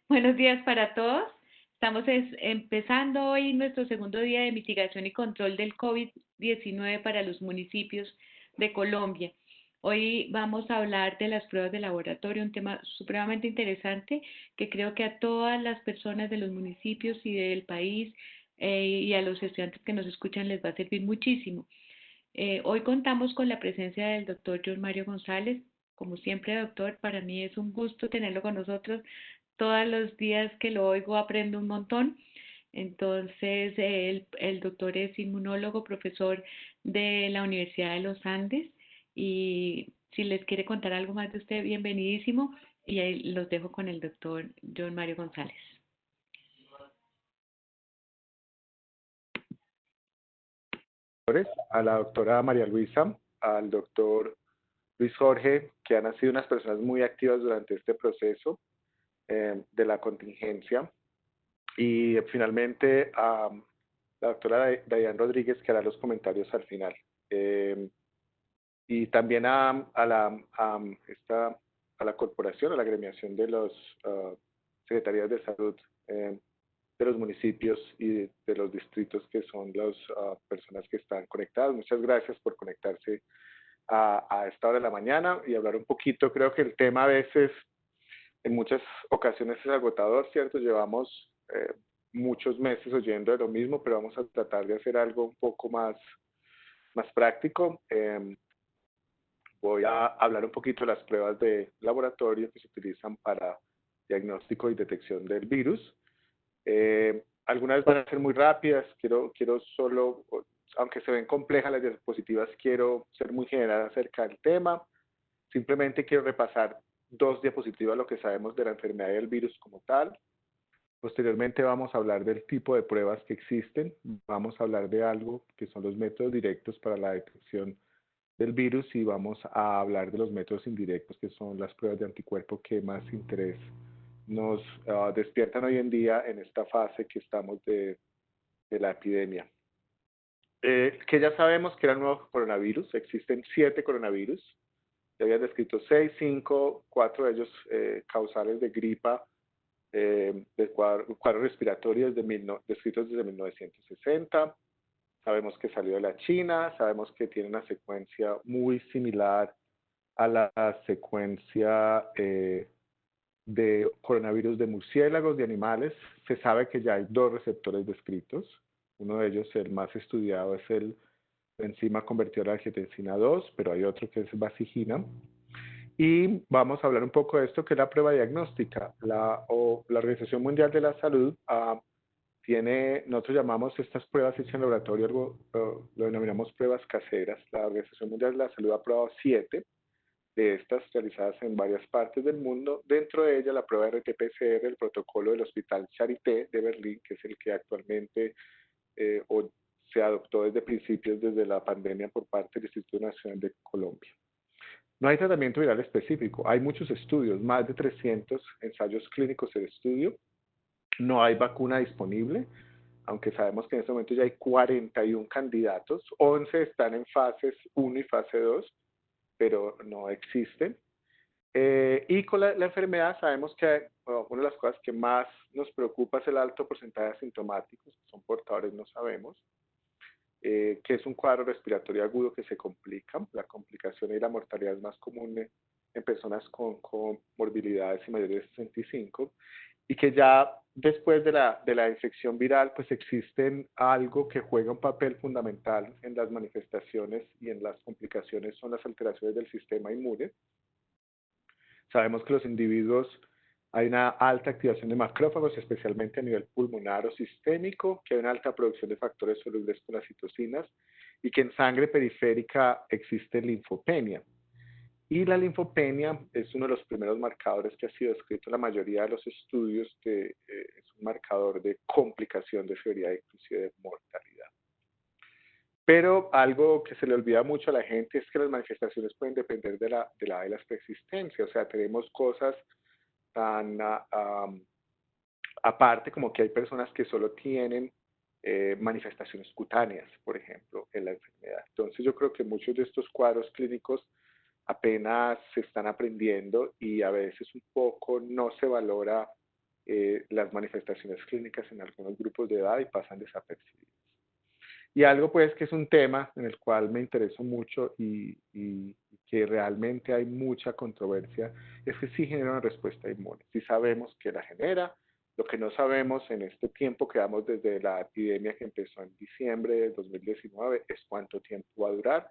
Buenos días para todos. Estamos empezando hoy nuestro segundo día de mitigación y control del COVID-19 para los municipios de Colombia. Hoy vamos a hablar de las pruebas de laboratorio, un tema supremamente interesante que creo que a todas las personas de los municipios y del país y a los estudiantes que nos escuchan les va a servir muchísimo. Hoy contamos con la presencia del doctor John Mario González. Como siempre, doctor, para mí es un gusto tenerlo con nosotros. Todos los días que lo oigo aprendo un montón. Entonces, el doctor es inmunólogo, profesor de la Universidad de los Andes y si les quiere contar algo más de usted, bienvenidísimo y ahí los dejo con el doctor John Mario González. A la doctora María Luisa, al doctor Luis Jorge, que han sido unas personas muy activas durante este proceso de la contingencia, y finalmente a la doctora Dayan Rodríguez, que hará los comentarios al final. Eh, y también a la corporación, a la agremiación de los secretarías de salud de los municipios y de los distritos que son las personas que están conectadas. Muchas gracias por conectarse a esta hora de la mañana y hablar un poquito. Creo que el tema a veces, en muchas ocasiones es agotador, ¿cierto? Llevamos muchos meses oyendo de lo mismo, pero vamos a tratar de hacer algo un poco más práctico. Voy a hablar un poquito de las pruebas de laboratorio que se utilizan para diagnóstico y detección del virus. Algunas van a ser muy rápidas, quiero solo, aunque se ven complejas las diapositivas, quiero ser muy general acerca del tema. Simplemente quiero repasar dos diapositivas lo que sabemos de la enfermedad y del virus como tal. Posteriormente vamos a hablar del tipo de pruebas que existen. Vamos a hablar de algo que son los métodos directos para la detección del virus y vamos a hablar de los métodos indirectos que son las pruebas de anticuerpo que más interés nos despiertan hoy en día en esta fase que estamos de la epidemia. Que ya sabemos que era el nuevo coronavirus, existen 7 coronavirus, ya habían descrito 6, 5, 4 de ellos causales de gripa, de cuadro respiratorio descritos desde 1960. Sabemos que salió de la China, sabemos que tiene una secuencia muy similar a la secuencia de coronavirus de murciélagos, de animales. Se sabe que ya hay 2 receptores descritos. Uno de ellos, el más estudiado, es el enzima convertidora de angiotensina 2, pero hay otro que es vasigina. Y vamos a hablar un poco de esto, que es la prueba diagnóstica. La Organización Mundial de la Salud nosotros llamamos estas pruebas hechas en laboratorio, lo denominamos pruebas caseras. La Organización Mundial de la Salud ha aprobado 7 de estas realizadas en varias partes del mundo. Dentro de ella, la prueba RT-PCR, el protocolo del Hospital Charité de Berlín, que es el que actualmente se adoptó desde principios, desde la pandemia, por parte del Instituto Nacional de Colombia. No hay tratamiento viral específico. Hay muchos estudios, más de 300 ensayos clínicos en estudio. No hay vacuna disponible, aunque sabemos que en este momento ya hay 41 candidatos. 11 están en fases 1 y fase 2, pero no existen. Y con la enfermedad sabemos que una de las cosas que más nos preocupa es el alto porcentaje de asintomáticos, que son portadores, no sabemos, que es un cuadro respiratorio agudo que se complica. La complicación y la mortalidad es más común en personas con morbilidades y mayores de 65, y que ya después de la infección viral, pues existen algo que juega un papel fundamental en las manifestaciones y en las complicaciones, son las alteraciones del sistema inmune. Sabemos que los individuos, hay una alta activación de macrófagos, especialmente a nivel pulmonar o sistémico, que hay una alta producción de factores solubles con las citocinas y que en sangre periférica existe linfopenia. Y la linfopenia es uno de los primeros marcadores que ha sido descrito en la mayoría de los estudios, es un marcador de complicación, de severidad e inclusive de mortalidad. Pero algo que se le olvida mucho a la gente es que las manifestaciones pueden depender de las preexistencias. O sea, tenemos cosas tan aparte como que hay personas que solo tienen manifestaciones cutáneas, por ejemplo, en la enfermedad. Entonces yo creo que muchos de estos cuadros clínicos apenas se están aprendiendo y a veces un poco no se valora las manifestaciones clínicas en algunos grupos de edad y pasan desapercibidas. Y algo pues que es un tema en el cual me intereso mucho y que realmente hay mucha controversia, es que sí genera una respuesta inmune. Sí sabemos que la genera, lo que no sabemos en este tiempo que vamos desde la epidemia que empezó en diciembre de 2019 es cuánto tiempo va a durar,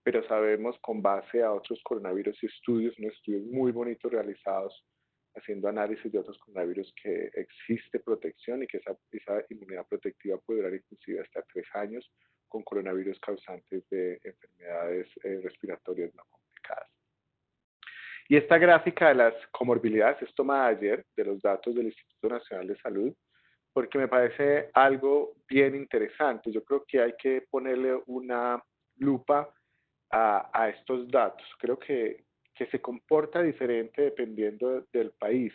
pero sabemos con base a otros coronavirus y estudios, unos estudios muy bonitos realizados haciendo análisis de otros coronavirus que existe protección y que esa inmunidad protectiva puede durar inclusive hasta 3 años con coronavirus causantes de enfermedades respiratorias no complicadas. Y esta gráfica de las comorbilidades es tomada ayer de los datos del Instituto Nacional de Salud porque me parece algo bien interesante. Yo creo que hay que ponerle una lupa a estos datos. Creo que se comporta diferente dependiendo del país.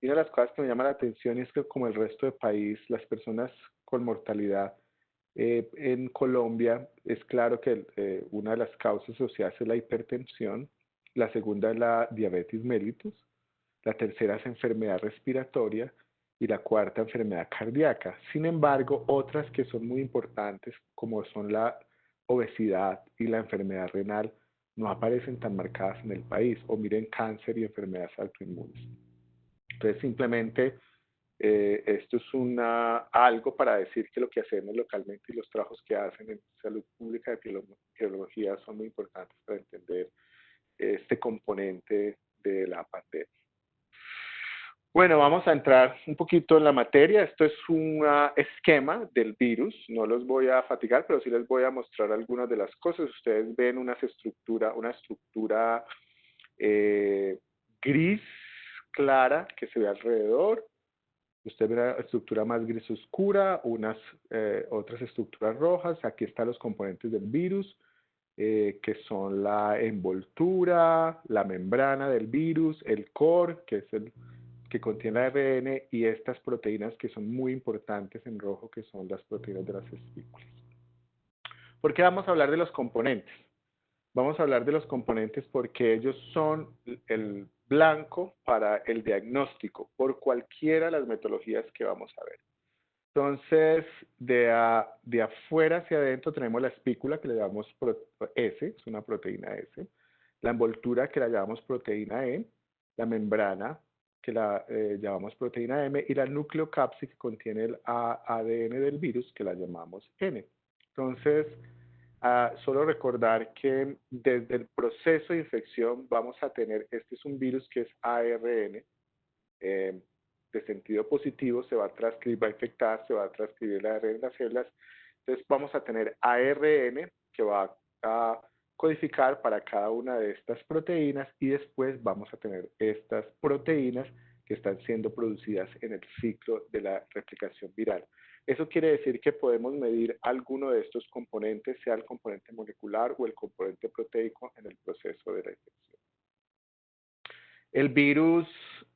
Y una de las cosas que me llama la atención es que como el resto del país, las personas con mortalidad en Colombia, es claro que una de las causas asociadas es la hipertensión, la segunda es la diabetes mellitus, la tercera es enfermedad respiratoria y la cuarta enfermedad cardíaca. Sin embargo, otras que son muy importantes, como son la obesidad y la enfermedad renal, no aparecen tan marcadas en el país, o miren cáncer y enfermedades autoinmunes. Entonces, simplemente esto es algo para decir que lo que hacemos localmente y los trabajos que hacen en salud pública de biología son muy importantes para entender este componente de la pandemia. Bueno, vamos a entrar un poquito en la materia. Esto es un esquema del virus. No los voy a fatigar, pero sí les voy a mostrar algunas de las cosas. Ustedes ven una estructura eh, gris clara que se ve alrededor. Usted ve una estructura más gris oscura, otras estructuras rojas. Aquí están los componentes del virus, que son la envoltura, la membrana del virus, el core, que es el que contiene ARN, y estas proteínas que son muy importantes en rojo, que son las proteínas de las espículas. ¿Por qué vamos a hablar de los componentes? Vamos a hablar de los componentes porque ellos son el blanco para el diagnóstico por cualquiera de las metodologías que vamos a ver. Entonces, de afuera hacia adentro tenemos la espícula que le llamamos S, es una proteína S, la envoltura que la llamamos proteína E, la membrana que la llamamos proteína M y la nucleocapsid que contiene el ADN del virus que la llamamos N. Entonces, solo recordar que desde el proceso de infección vamos a tener, este es un virus que es ARN, de sentido positivo, se va a infectar, se va a transcribir el ARN en las células. Entonces vamos a tener ARN que va a codificar para cada una de estas proteínas y después vamos a tener estas proteínas que están siendo producidas en el ciclo de la replicación viral. Eso quiere decir que podemos medir alguno de estos componentes, sea el componente molecular o el componente proteico en el proceso de la infección. El virus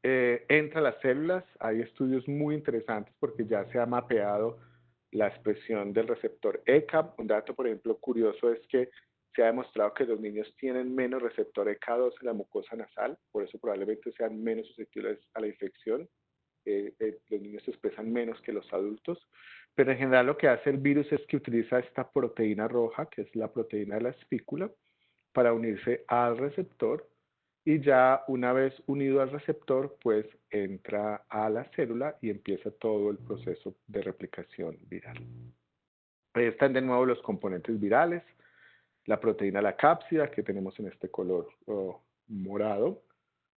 entra a las células. Hay estudios muy interesantes porque ya se ha mapeado la expresión del receptor ECA. Un dato, por ejemplo, curioso es que se ha demostrado que los niños tienen menos receptor ECA2 en la mucosa nasal, por eso probablemente sean menos susceptibles a la infección. Los niños se expresan menos que los adultos, pero en general lo que hace el virus es que utiliza esta proteína roja, que es la proteína de la espícula, para unirse al receptor y ya una vez unido al receptor, pues entra a la célula y empieza todo el proceso de replicación viral. Ahí están de nuevo los componentes virales, la proteína la cápsida que tenemos en este color morado,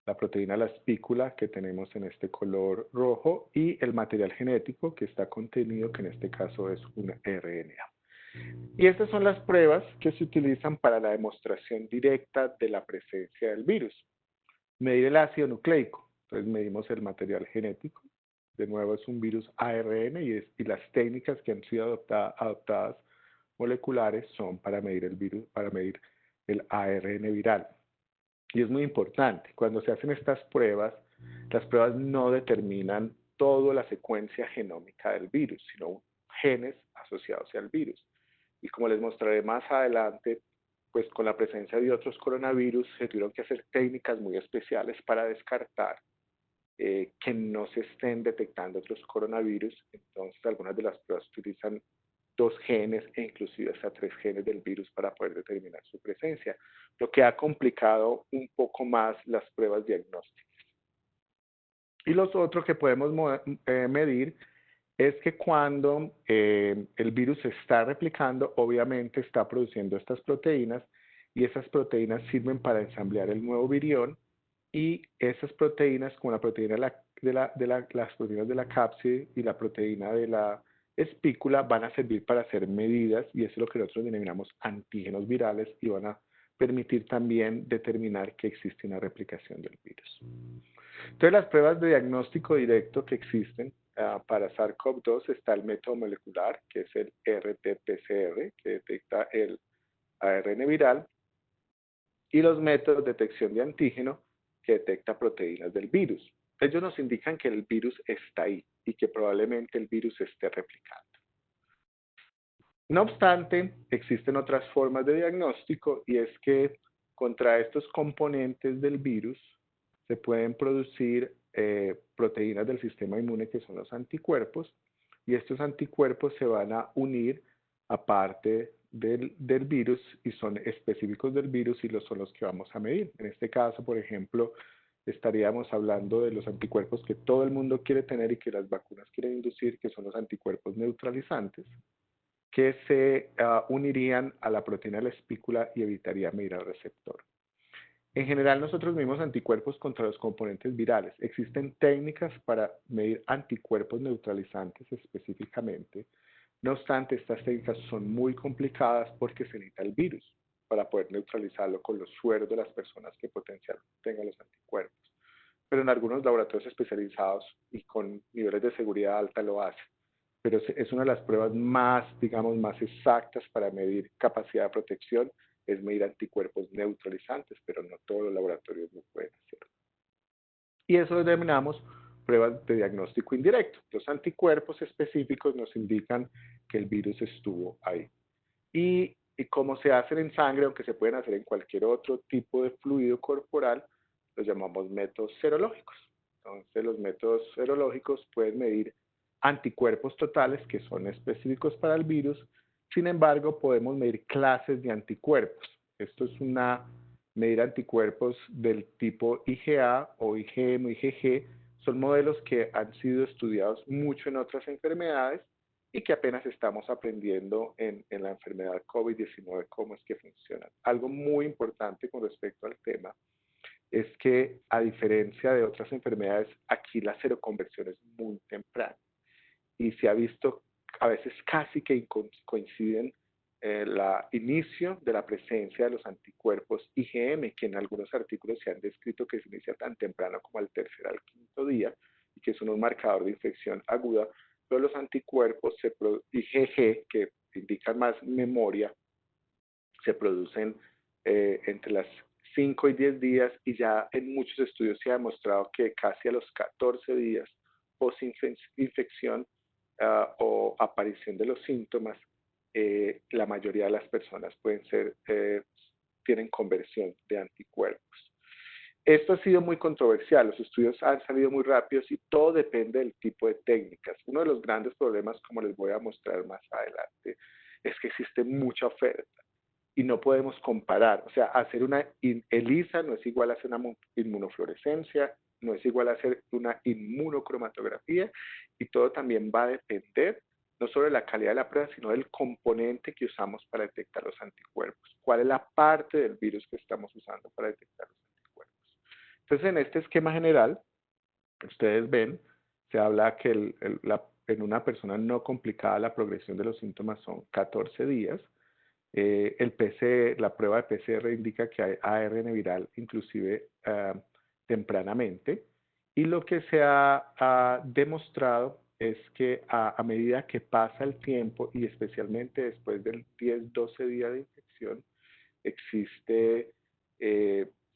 la proteína la espícula que tenemos en este color rojo y el material genético que está contenido, que en este caso es un RNA. Y estas son las pruebas que se utilizan para la demostración directa de la presencia del virus. Medir el ácido nucleico, entonces medimos el material genético, de nuevo es un virus ARN y las técnicas que han sido adoptadas moleculares son para medir el virus, para medir el ARN viral. Y es muy importante, cuando se hacen estas pruebas, las pruebas no determinan toda la secuencia genómica del virus, sino genes asociados al virus. Y como les mostraré más adelante, pues con la presencia de otros coronavirus se tuvieron que hacer técnicas muy especiales para descartar que no se estén detectando otros coronavirus. Entonces, algunas de las pruebas utilizan 2 genes e inclusive hasta 3 genes del virus para poder determinar su presencia, lo que ha complicado un poco más las pruebas diagnósticas. Y los otros que podemos medir es que cuando el virus se está replicando, obviamente está produciendo estas proteínas y esas proteínas sirven para ensamblar el nuevo virión y esas proteínas, como la proteína las proteínas de la cápside y la proteína de la espícula, van a servir para hacer medidas y eso es lo que nosotros denominamos antígenos virales y van a permitir también determinar que existe una replicación del virus. Entonces, las pruebas de diagnóstico directo que existen para SARS-CoV-2 está el método molecular, que es el RT-PCR, que detecta el ARN viral, y los métodos de detección de antígeno, que detecta proteínas del virus. Ellos nos indican que el virus está ahí y que probablemente el virus esté replicando. No obstante, existen otras formas de diagnóstico y es que contra estos componentes del virus se pueden producir proteínas del sistema inmune que son los anticuerpos y estos anticuerpos se van a unir a parte del virus y son específicos del virus y son los que vamos a medir. En este caso, por ejemplo, estaríamos hablando de los anticuerpos que todo el mundo quiere tener y que las vacunas quieren inducir, que son los anticuerpos neutralizantes, que se unirían a la proteína de la espícula y evitaría medir al receptor. En general, nosotros medimos anticuerpos contra los componentes virales. Existen técnicas para medir anticuerpos neutralizantes específicamente. No obstante, estas técnicas son muy complicadas porque se necesita el virus para poder neutralizarlo con los sueros de las personas que potencialmente tengan los anticuerpos. Pero en algunos laboratorios especializados y con niveles de seguridad alta lo hacen. Pero es una de las pruebas más, digamos, más exactas para medir capacidad de protección, es medir anticuerpos neutralizantes, pero no todos los laboratorios lo pueden hacer. Y eso lo denominamos pruebas de diagnóstico indirecto. Los anticuerpos específicos nos indican que el virus estuvo ahí. Y como se hacen en sangre, aunque se pueden hacer en cualquier otro tipo de fluido corporal, los llamamos métodos serológicos. Entonces, los métodos serológicos pueden medir anticuerpos totales que son específicos para el virus. Sin embargo, podemos medir clases de anticuerpos. Esto es medir anticuerpos del tipo IgA o IgM o IgG. Son modelos que han sido estudiados mucho en otras enfermedades y que apenas estamos aprendiendo en la enfermedad COVID-19 cómo es que funcionan. Algo muy importante con respecto al tema es que, a diferencia de otras enfermedades, aquí la seroconversión es muy temprana y se ha visto a veces casi que coinciden el inicio de la presencia de los anticuerpos IgM, que en algunos artículos se han descrito que se inicia tan temprano como al tercer al quinto día y que son un marcador de infección aguda, pero los anticuerpos IgG, que indican más memoria, se producen entre las 5 y 10 días y ya en muchos estudios se ha demostrado que casi a los 14 días post-infección o aparición de los síntomas, la mayoría de las personas tienen conversión de anticuerpos. Esto ha sido muy controversial, los estudios han salido muy rápidos y todo depende del tipo de técnicas. Uno de los grandes problemas, como les voy a mostrar más adelante, es que existe mucha oferta y no podemos comparar. O sea, hacer una ELISA no es igual a hacer una inmunofluorescencia, no es igual a hacer una inmunocromatografía y todo también va a depender no solo de la calidad de la prueba, sino del componente que usamos para detectar los anticuerpos. ¿Cuál es la parte del virus que estamos usando para detectar los anticuerpos? Entonces, en este esquema general, ustedes ven, se habla que en una persona no complicada la progresión de los síntomas son 14 días. La prueba de PCR indica que hay ARN viral inclusive tempranamente. Y lo que se ha demostrado es que a medida que pasa el tiempo y especialmente después del 10-12 días de infección,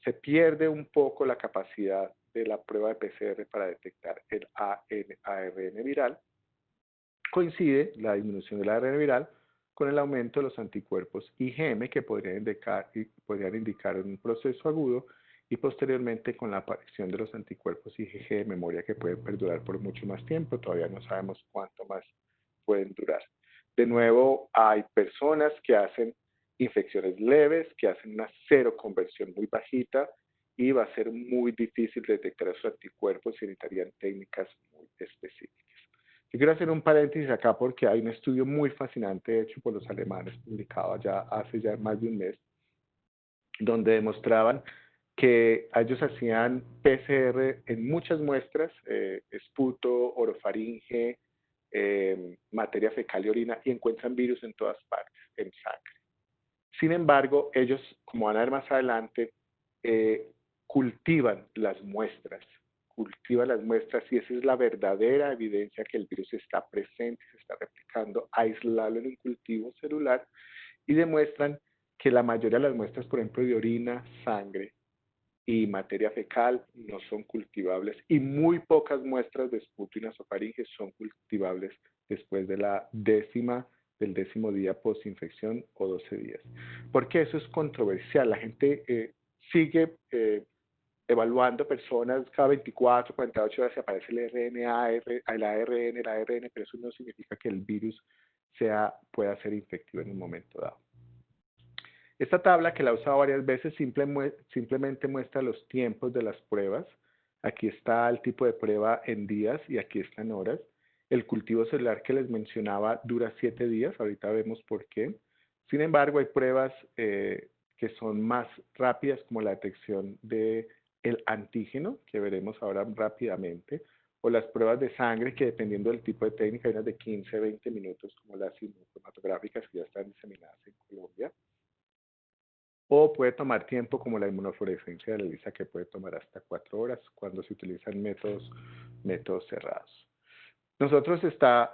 se pierde un poco la capacidad de la prueba de PCR para detectar el ARN viral. Coincide la disminución del ARN viral con el aumento de los anticuerpos IgM que podrían indicar un proceso agudo y posteriormente con la aparición de los anticuerpos IgG de memoria que pueden perdurar por mucho más tiempo. Todavía no sabemos cuánto más pueden durar. De nuevo, hay personas que hacen infecciones leves, que hacen una seroconversión muy bajita y va a ser muy difícil detectar esos anticuerpos y necesitarían técnicas muy específicas. Yo quiero hacer un paréntesis acá porque hay un estudio muy fascinante hecho por los alemanes, publicado ya hace ya más de un mes, donde demostraban que ellos hacían PCR en muchas muestras, esputo, orofaringe, materia fecal y orina, y encuentran virus en todas partes, en sangre. Sin embargo, ellos, como van a ver más adelante, eh, cultivan las muestras y esa es la verdadera evidencia que el virus está presente, se está replicando, aislarlo en un cultivo celular y demuestran que la mayoría de las muestras, por ejemplo, de orina, sangre y materia fecal no son cultivables y muy pocas muestras de esputo y nasofaringe son cultivables después de del 10º día post-infección o 12 días. Porque eso es controversial. La gente sigue evaluando personas cada 24, 48 horas se aparece el RNA, el ARN, el ARN, pero eso no significa que el virus pueda ser infectivo en un momento dado. Esta tabla, que la he usado varias veces, simplemente muestra los tiempos de las pruebas. Aquí está el tipo de prueba en días y aquí está en horas. El cultivo celular que les mencionaba dura 7 días, ahorita vemos por qué. Sin embargo, hay pruebas que son más rápidas, como la detección del antígeno, que veremos ahora rápidamente, o las pruebas de sangre, que dependiendo del tipo de técnica, hay unas de 15, 20 minutos, como las cromatográficas que ya están diseminadas en Colombia. O puede tomar tiempo como la inmunofluorescencia de la ELISA, que puede tomar hasta 4 horas cuando se utilizan métodos cerrados.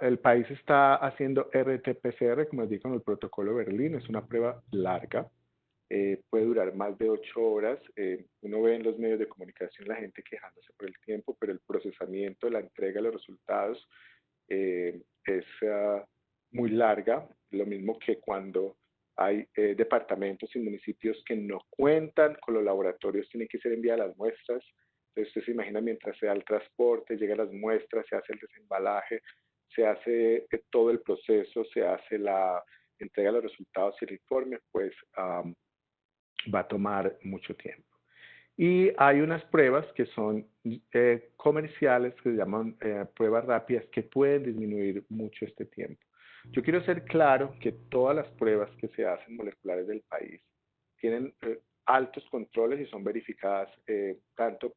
El país está haciendo RT-PCR, como les digo, con el protocolo Berlín. Es una prueba larga, puede durar más de 8 horas. Uno ve en los medios de comunicación la gente quejándose por el tiempo, pero el procesamiento, la entrega de los resultados es muy larga. Lo mismo que cuando hay departamentos y municipios que no cuentan con los laboratorios, tienen que ser enviadas las muestras. Entonces usted se imagina mientras se da el transporte, llegan las muestras, se hace el desembalaje, se hace todo el proceso, se hace la entrega de los resultados y el informe, pues va a tomar mucho tiempo. Y hay unas pruebas que son comerciales, que se llaman pruebas rápidas, que pueden disminuir mucho este tiempo. Yo quiero ser claro que todas las pruebas que se hacen moleculares del país tienen altos controles y son verificadas tanto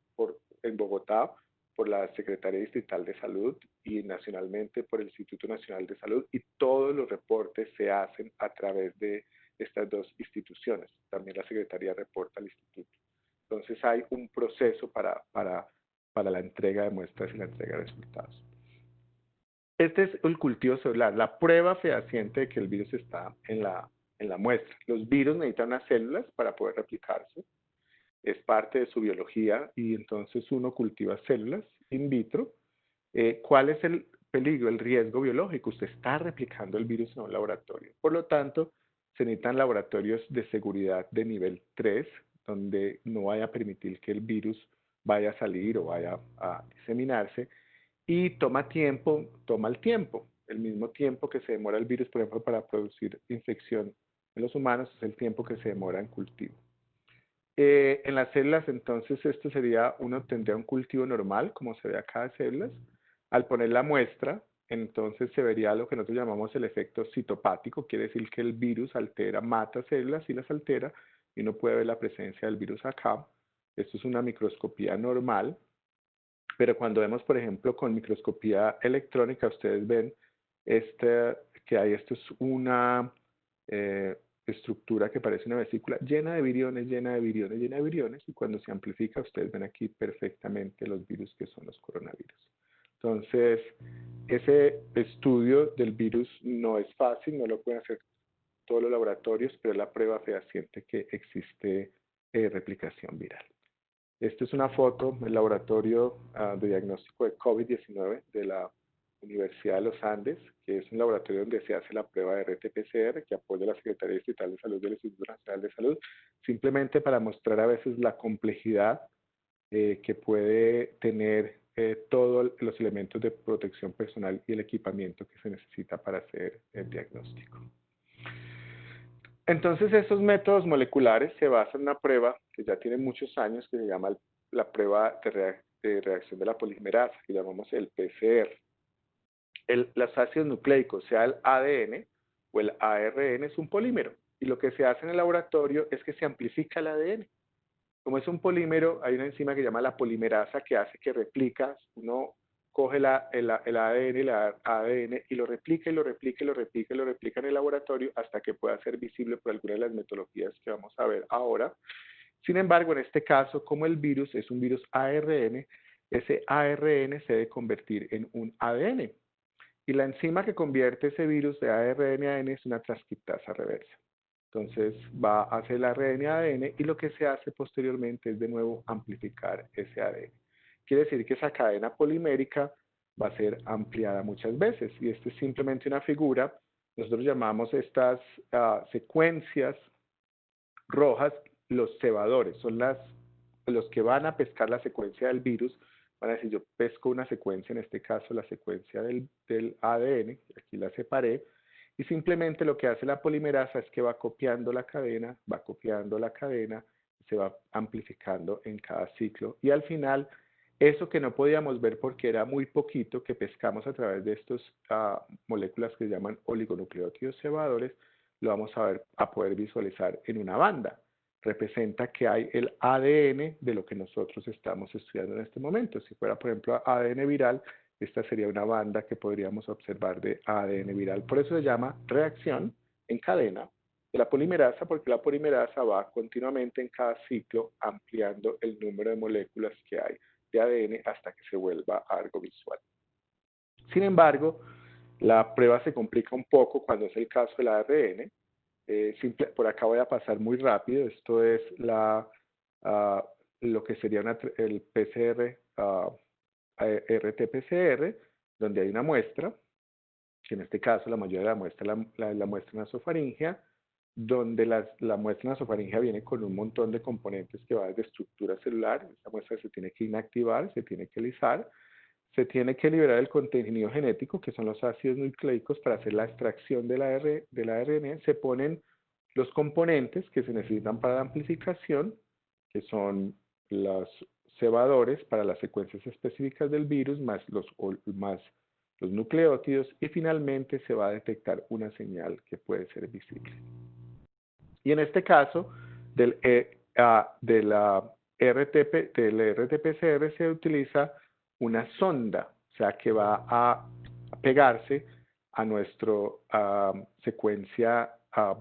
en Bogotá por la Secretaría Distrital de Salud y nacionalmente por el Instituto Nacional de Salud, y todos los reportes se hacen a través de estas dos instituciones. También la Secretaría reporta al Instituto. Entonces hay un proceso para la entrega de muestras y la entrega de resultados. Este es el cultivo celular, la prueba fehaciente de que el virus está en la muestra. Los virus necesitan unas células para poder replicarse, es parte de su biología, y entonces uno cultiva células in vitro. ¿Cuál es el peligro, el riesgo biológico? Usted está replicando el virus en un laboratorio. Por lo tanto, se necesitan laboratorios de seguridad de nivel 3, donde no vaya a permitir que el virus vaya a salir o vaya a diseminarse. Y toma el tiempo. El mismo tiempo que se demora el virus, por ejemplo, para producir infección en los humanos, es el tiempo que se demora en cultivo. En las células, entonces, uno tendría un cultivo normal, como se ve acá de células. Al poner la muestra, entonces se vería lo que nosotros llamamos el efecto citopático, quiere decir que el virus mata células y las altera, y uno puede ver la presencia del virus acá. Esto es una microscopía normal, pero cuando vemos, por ejemplo, con microscopía electrónica, ustedes ven esto es una estructura que parece una vesícula llena de viriones, llena de viriones, llena de viriones, y cuando se amplifica, ustedes ven aquí perfectamente los virus que son los coronavirus. Entonces, ese estudio del virus no es fácil, no lo pueden hacer todos los laboratorios, pero es la prueba fehaciente que existe replicación viral. Esta es una foto del laboratorio de diagnóstico de COVID-19 de la Universidad de los Andes, que es un laboratorio donde se hace la prueba de RT-PCR, que apoya a la Secretaría Distrital de Salud del Instituto Nacional de Salud, simplemente para mostrar a veces la complejidad que puede tener todos los elementos de protección personal y el equipamiento que se necesita para hacer el diagnóstico. Entonces, estos métodos moleculares se basan en una prueba que ya tiene muchos años, que se llama la prueba de reacción de la polimerasa, que llamamos el PCR. Los ácidos nucleicos, sea el ADN o el ARN, es un polímero. Y lo que se hace en el laboratorio es que se amplifica el ADN. Como es un polímero, hay una enzima que se llama la polimerasa que hace que replica. Uno coge el ADN y el ADN y lo replica y lo replica y lo replica y lo replica en el laboratorio hasta que pueda ser visible por alguna de las metodologías que vamos a ver ahora. Sin embargo, en este caso, como el virus es un virus ARN, ese ARN se debe convertir en un ADN. Y la enzima que convierte ese virus de ARN a ADN es una transcriptasa reversa. Entonces va a hacer el ARN a ADN y lo que se hace posteriormente es de nuevo amplificar ese ADN. Quiere decir que esa cadena polimérica va a ser ampliada muchas veces y esto es simplemente una figura. Nosotros llamamos estas secuencias rojas los cebadores, son los que van a pescar la secuencia del virus. Van a decir, yo pesco una secuencia, en este caso la secuencia del ADN, aquí la separé, y simplemente lo que hace la polimerasa es que va copiando la cadena, se va amplificando en cada ciclo. Y al final, eso que no podíamos ver porque era muy poquito, que pescamos a través de estas moléculas que se llaman oligonucleótidos cebadores, lo vamos a poder visualizar en una banda. Representa que hay el ADN de lo que nosotros estamos estudiando en este momento. Si fuera, por ejemplo, ADN viral, esta sería una banda que podríamos observar de ADN viral. Por eso se llama reacción en cadena de la polimerasa, porque la polimerasa va continuamente en cada ciclo ampliando el número de moléculas que hay de ADN hasta que se vuelva algo visual. Sin embargo, la prueba se complica un poco cuando es el caso del ARN. Por acá voy a pasar muy rápido. Esto es lo que sería el PCR, RT-PCR, donde hay una muestra, que en este caso la mayoría de la muestra es la muestra nasofaringea, donde la muestra nasofaringea viene con un montón de componentes que va desde estructura celular. Esta muestra se tiene que inactivar, se tiene que lisar, se tiene que liberar el contenido genético, que son los ácidos nucleicos, para hacer la extracción del ARN. Se ponen los componentes que se necesitan para la amplificación, que son los cebadores para las secuencias específicas del virus, más los nucleótidos, y finalmente se va a detectar una señal que puede ser visible. Y en este caso, del RT-PCR se utiliza una sonda, o sea que va a pegarse a nuestra secuencia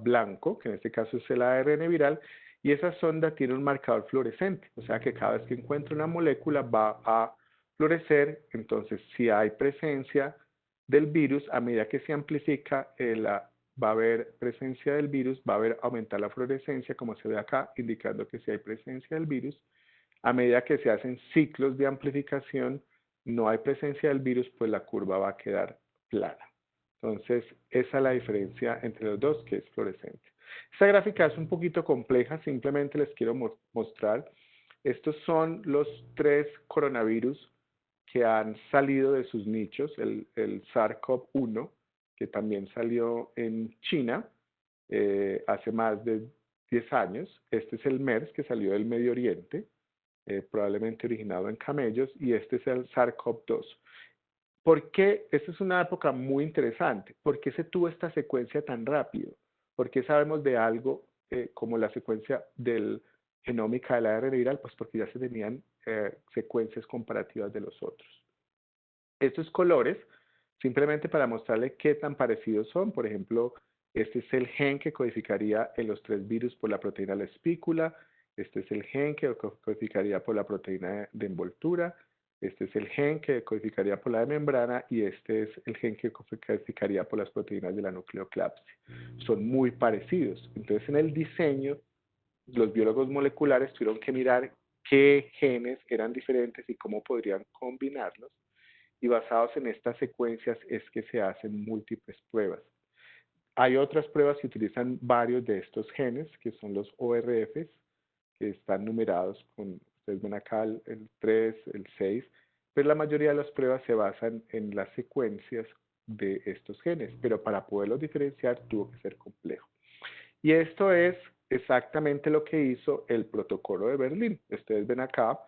blanco, que en este caso es el ARN viral, y esa sonda tiene un marcador fluorescente, o sea que cada vez que encuentra una molécula va a fluorecer. Entonces si hay presencia del virus, a medida que se amplifica, va a haber presencia del virus, va a aumentar la fluorescencia, como se ve acá, indicando que si hay presencia del virus. A medida que se hacen ciclos de amplificación, no hay presencia del virus, pues la curva va a quedar plana. Entonces, esa es la diferencia entre los dos, que es fluorescente. Esta gráfica es un poquito compleja, simplemente les quiero mostrar. Estos son los 3 coronavirus que han salido de sus nichos, el SARS-CoV-1, que también salió en China hace más de 10 años. Este es el MERS, que salió del Medio Oriente, probablemente originado en camellos, y este es el SARS-CoV-2. ¿Por qué? Esta es una época muy interesante. ¿Por qué se tuvo esta secuencia tan rápido? ¿Por qué sabemos de algo como la secuencia genómica del ARN viral? Pues porque ya se tenían secuencias comparativas de los otros. Estos colores, simplemente para mostrarle qué tan parecidos son. Por ejemplo, este es el gen que codificaría en los 3 virus por la proteína de la espícula. Este es el gen que codificaría por la proteína de envoltura. Este es el gen que codificaría por la de membrana y este es el gen que codificaría por las proteínas de la nucleoclapsia. Son muy parecidos. Entonces, en el diseño, los biólogos moleculares tuvieron que mirar qué genes eran diferentes y cómo podrían combinarlos. y basados en estas secuencias es que se hacen múltiples pruebas. Hay otras pruebas que utilizan varios de estos genes, que son los ORFs, que están numerados con, ustedes ven acá el 3, el 6, pero la mayoría de las pruebas se basan en las secuencias de estos genes, pero para poderlos diferenciar tuvo que ser complejo. Y esto es exactamente lo que hizo el protocolo de Berlín. Ustedes ven acá,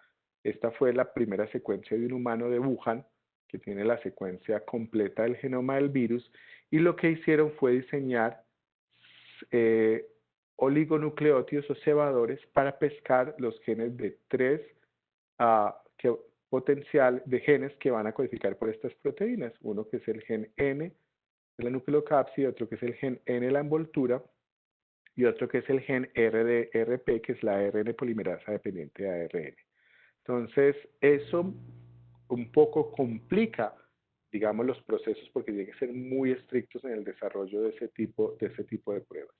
esta fue la primera secuencia de un humano de Wuhan, que tiene la secuencia completa del genoma del virus, y lo que hicieron fue diseñar oligonucleótidos o cebadores para pescar los genes de tres potencial de genes que van a codificar por estas proteínas. Uno que es el gen N de la nucleocápside, otro que es el gen N de la envoltura y otro que es el gen RDRP, que es la ARN polimerasa dependiente de ARN. Entonces, eso un poco complica, digamos, los procesos porque tienen que ser muy estrictos en el desarrollo de ese tipo de pruebas.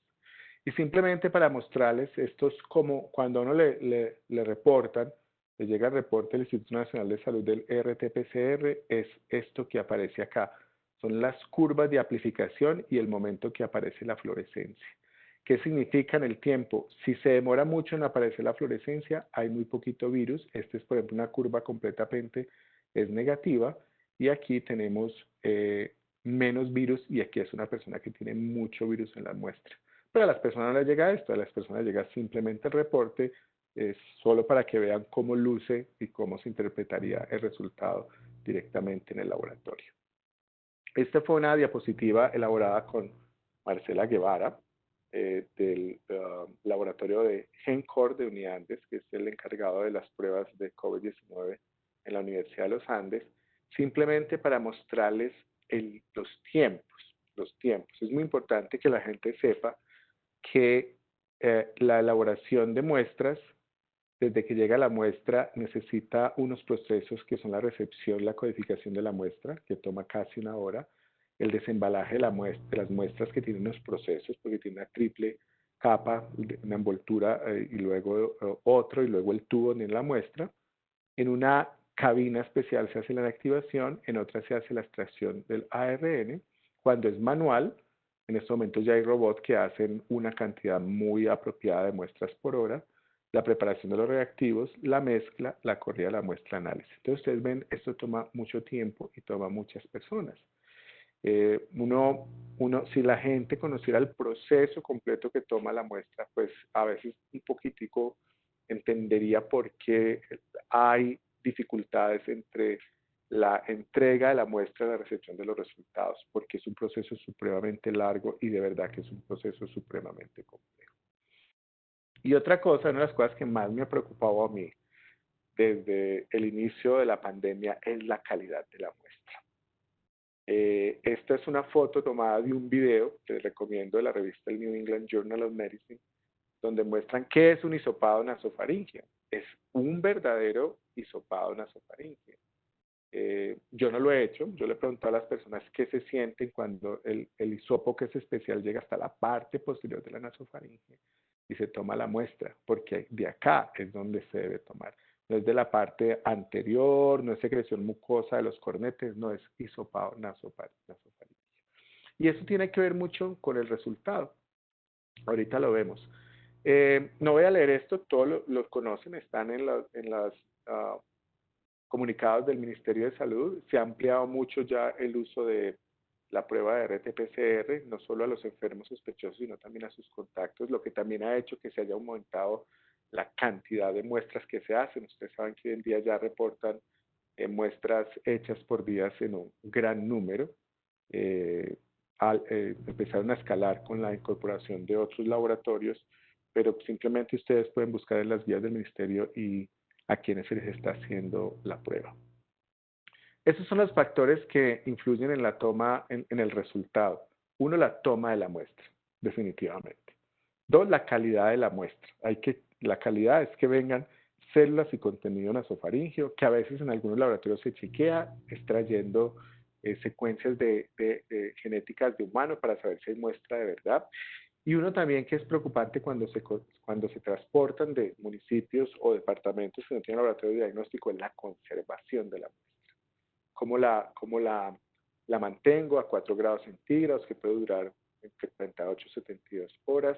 Y simplemente para mostrarles, esto es como cuando a uno le reportan, le llega el reporte del Instituto Nacional de Salud del RT-PCR, es esto que aparece acá. Son las curvas de amplificación y el momento que aparece la fluorescencia. ¿Qué significa en el tiempo? Si se demora mucho en aparecer la fluorescencia, hay muy poquito virus. Esta es, por ejemplo, una curva completamente es negativa. Y aquí tenemos menos virus y aquí es una persona que tiene mucho virus en la muestra. Pero a las personas no les llega esto, a las personas llega simplemente el reporte, solo para que vean cómo luce y cómo se interpretaría el resultado directamente en el laboratorio. Esta fue una diapositiva elaborada con Marcela Guevara, del laboratorio de GenCore de Uniandes, que es el encargado de las pruebas de COVID-19 en la Universidad de los Andes, simplemente para mostrarles los tiempos. Es muy importante que la gente sepa que la elaboración de muestras, desde que llega la muestra, necesita unos procesos que son la recepción, la codificación de la muestra, que toma casi una hora, el desembalaje de las muestras que tienen unos procesos, porque tiene una triple capa, una envoltura y luego otro, y luego el tubo en la muestra. En una cabina especial se hace la inactivación, en otra se hace la extracción del ARN. Cuando es manual, en estos momentos ya hay robots que hacen una cantidad muy apropiada de muestras por hora, la preparación de los reactivos, la mezcla, la corrida de la muestra análisis. Entonces ustedes ven, esto toma mucho tiempo y toma muchas personas. Si la gente conociera el proceso completo que toma la muestra, pues a veces un poquitico entendería por qué hay dificultades entre la entrega de la muestra y la recepción de los resultados, porque es un proceso supremamente largo y de verdad que es un proceso supremamente complejo. Y otra cosa, una de las cosas que más me ha preocupado a mí desde el inicio de la pandemia es la calidad de la muestra. Esta es una foto tomada de un video que les recomiendo de la revista el New England Journal of Medicine, donde muestran qué es un hisopado nasofaringeo. Es un verdadero hisopado nasofaringeo. Yo no lo he hecho, yo le pregunto a las personas qué se sienten cuando el hisopo, que es especial, llega hasta la parte posterior de la nasofaringe y se toma la muestra, porque de acá es donde se debe tomar. No es de la parte anterior, no es secreción mucosa de los cornetes, no es hisopado nasofaringeo. Y eso tiene que ver mucho con el resultado. Ahorita lo vemos. No voy a leer esto, todos lo conocen, están en las comunicados del Ministerio de Salud. Se ha ampliado mucho ya el uso de la prueba de RT-PCR, no solo a los enfermos sospechosos, sino también a sus contactos, lo que también ha hecho que se haya aumentado la cantidad de muestras que se hacen. Ustedes saben que hoy en día ya reportan muestras hechas por días en un gran número. Empezaron a escalar con la incorporación de otros laboratorios, pero simplemente ustedes pueden buscar en las guías del ministerio y a quienes se les está haciendo la prueba. Esos son los factores que influyen en la toma, en el resultado. Uno, la toma de la muestra, definitivamente. Dos, la calidad de la muestra. La calidad es que vengan células y contenido nasofaringeo, que a veces en algunos laboratorios se chequea extrayendo secuencias de genéticas de humanos para saber si hay muestra de verdad. Y uno también que es preocupante cuando se transportan de municipios o departamentos que no tienen laboratorio de diagnóstico es la conservación de la muestra. la mantengo a 4 grados centígrados, que puede durar entre 48 y 72 horas.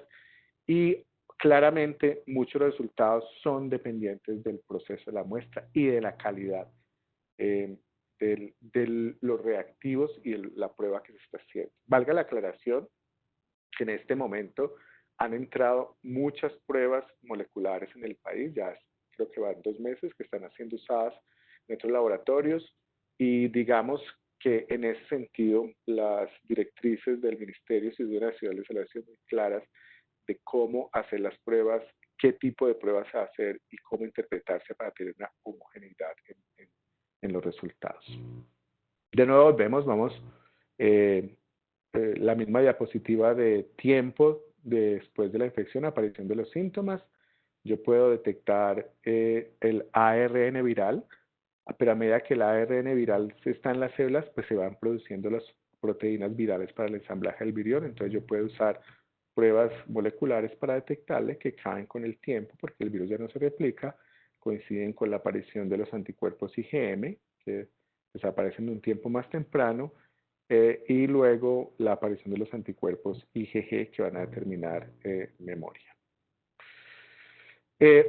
Y claramente muchos resultados son dependientes del proceso de la muestra y de la calidad eh, de los reactivos y la prueba que se está haciendo. Valga la aclaración que en este momento han entrado muchas pruebas moleculares en el país, ya creo que van 2 meses que están siendo usadas en otros laboratorios y digamos que en ese sentido las directrices del Ministerio de Salud Nacional han sido muy claras de cómo hacer las pruebas, qué tipo de pruebas hacer y cómo interpretarse para tener una homogeneidad en los resultados. De nuevo vamos, eh, la misma diapositiva de tiempo después de la infección, aparición de los síntomas. Yo puedo detectar el ARN viral, pero a medida que el ARN viral está en las células, pues se van produciendo las proteínas virales para el ensamblaje del virión. Entonces yo puedo usar pruebas moleculares para detectarle que caen con el tiempo, porque el virus ya no se replica, coinciden con la aparición de los anticuerpos IgM, que desaparecen de un tiempo más temprano, y luego la aparición de los anticuerpos IgG que van a determinar memoria.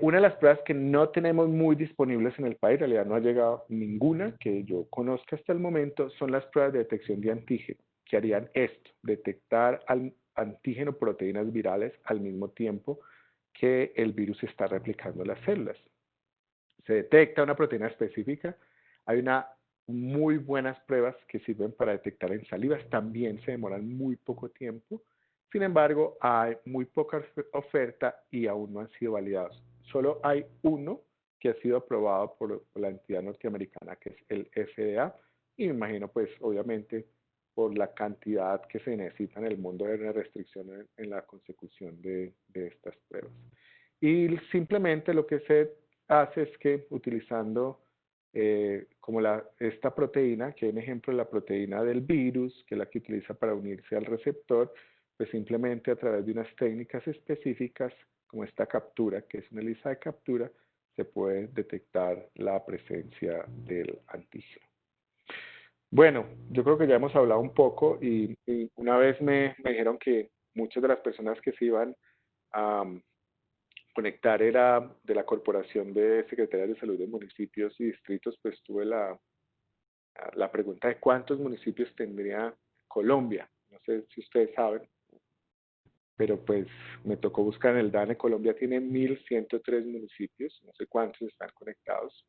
Una de las pruebas que no tenemos muy disponibles en el país, en realidad no ha llegado ninguna que yo conozca hasta el momento, son las pruebas de detección de antígeno, que harían esto, detectar antígeno proteínas virales al mismo tiempo que el virus está replicando las células. Se detecta una proteína específica, hay muy buenas pruebas que sirven para detectar en salivas, también se demoran muy poco tiempo. Sin embargo, hay muy poca oferta y aún no han sido validados. Solo hay uno que ha sido aprobado por la entidad norteamericana, que es el FDA, y me imagino, pues, obviamente, por la cantidad que se necesita en el mundo de una restricción en la consecución de estas pruebas. Y simplemente lo que se hace es que utilizando como esta proteína, que es un ejemplo de la proteína del virus, que es la que utiliza para unirse al receptor, pues simplemente a través de unas técnicas específicas, como esta captura, que es una lista de captura, se puede detectar la presencia del antígeno. Bueno, yo creo que ya hemos hablado un poco y una vez me dijeron que muchas de las personas que se iban a conectar era de la Corporación de Secretarias de Salud de Municipios y Distritos, pues tuve la pregunta de cuántos municipios tendría Colombia. No sé si ustedes saben, pero pues me tocó buscar en el DANE. Colombia tiene 1.103 municipios, no sé cuántos están conectados.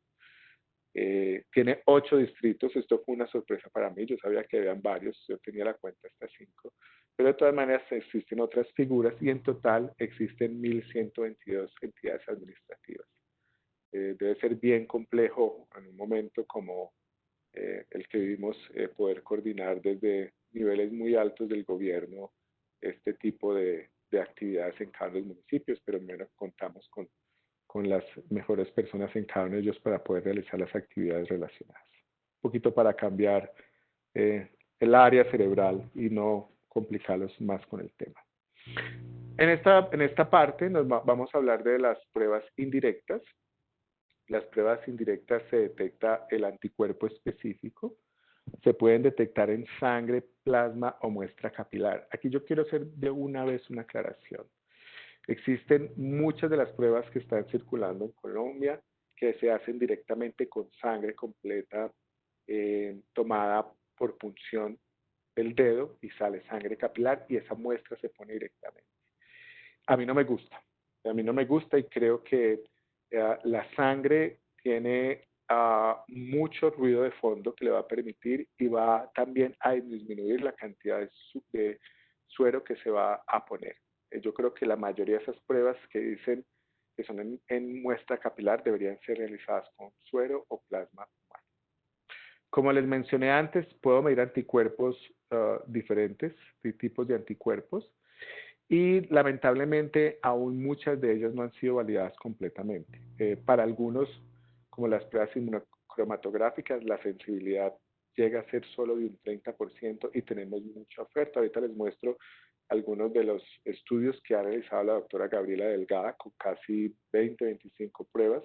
Tiene 8 distritos, esto fue una sorpresa para mí, yo sabía que habían varios, yo tenía la cuenta hasta 5, pero de todas maneras existen otras figuras y en total existen 1.122 entidades administrativas. Debe ser bien complejo en un momento como el que vivimos poder coordinar desde niveles muy altos del gobierno este tipo de actividades en cada uno de los municipios, pero al menos contamos con las mejores personas en cada uno de ellos para poder realizar las actividades relacionadas. Un poquito para cambiar el área cerebral y no complicarlos más con el tema. En esta parte vamos a hablar de las pruebas indirectas. Las pruebas indirectas se detecta el anticuerpo específico. Se pueden detectar en sangre, plasma o muestra capilar. Aquí yo quiero hacer de una vez una aclaración. Existen muchas de las pruebas que están circulando en Colombia que se hacen directamente con sangre completa tomada por punción del dedo y sale sangre capilar y esa muestra se pone directamente. A mí no me gusta. A mí no me gusta y creo que la sangre tiene mucho ruido de fondo que le va a permitir y va también a disminuir la cantidad de suero que se va a poner. Yo creo que la mayoría de esas pruebas que dicen que son en muestra capilar deberían ser realizadas con suero o plasma humano. Como les mencioné antes, puedo medir anticuerpos diferentes, tipos de anticuerpos, y lamentablemente aún muchas de ellas no han sido validadas completamente. Para algunos, como las pruebas inmunocromatográficas, la sensibilidad llega a ser solo de un 30% y tenemos mucha oferta. Ahorita les muestro algunos de los estudios que ha realizado la doctora Gabriela Delgada con casi 20-25 pruebas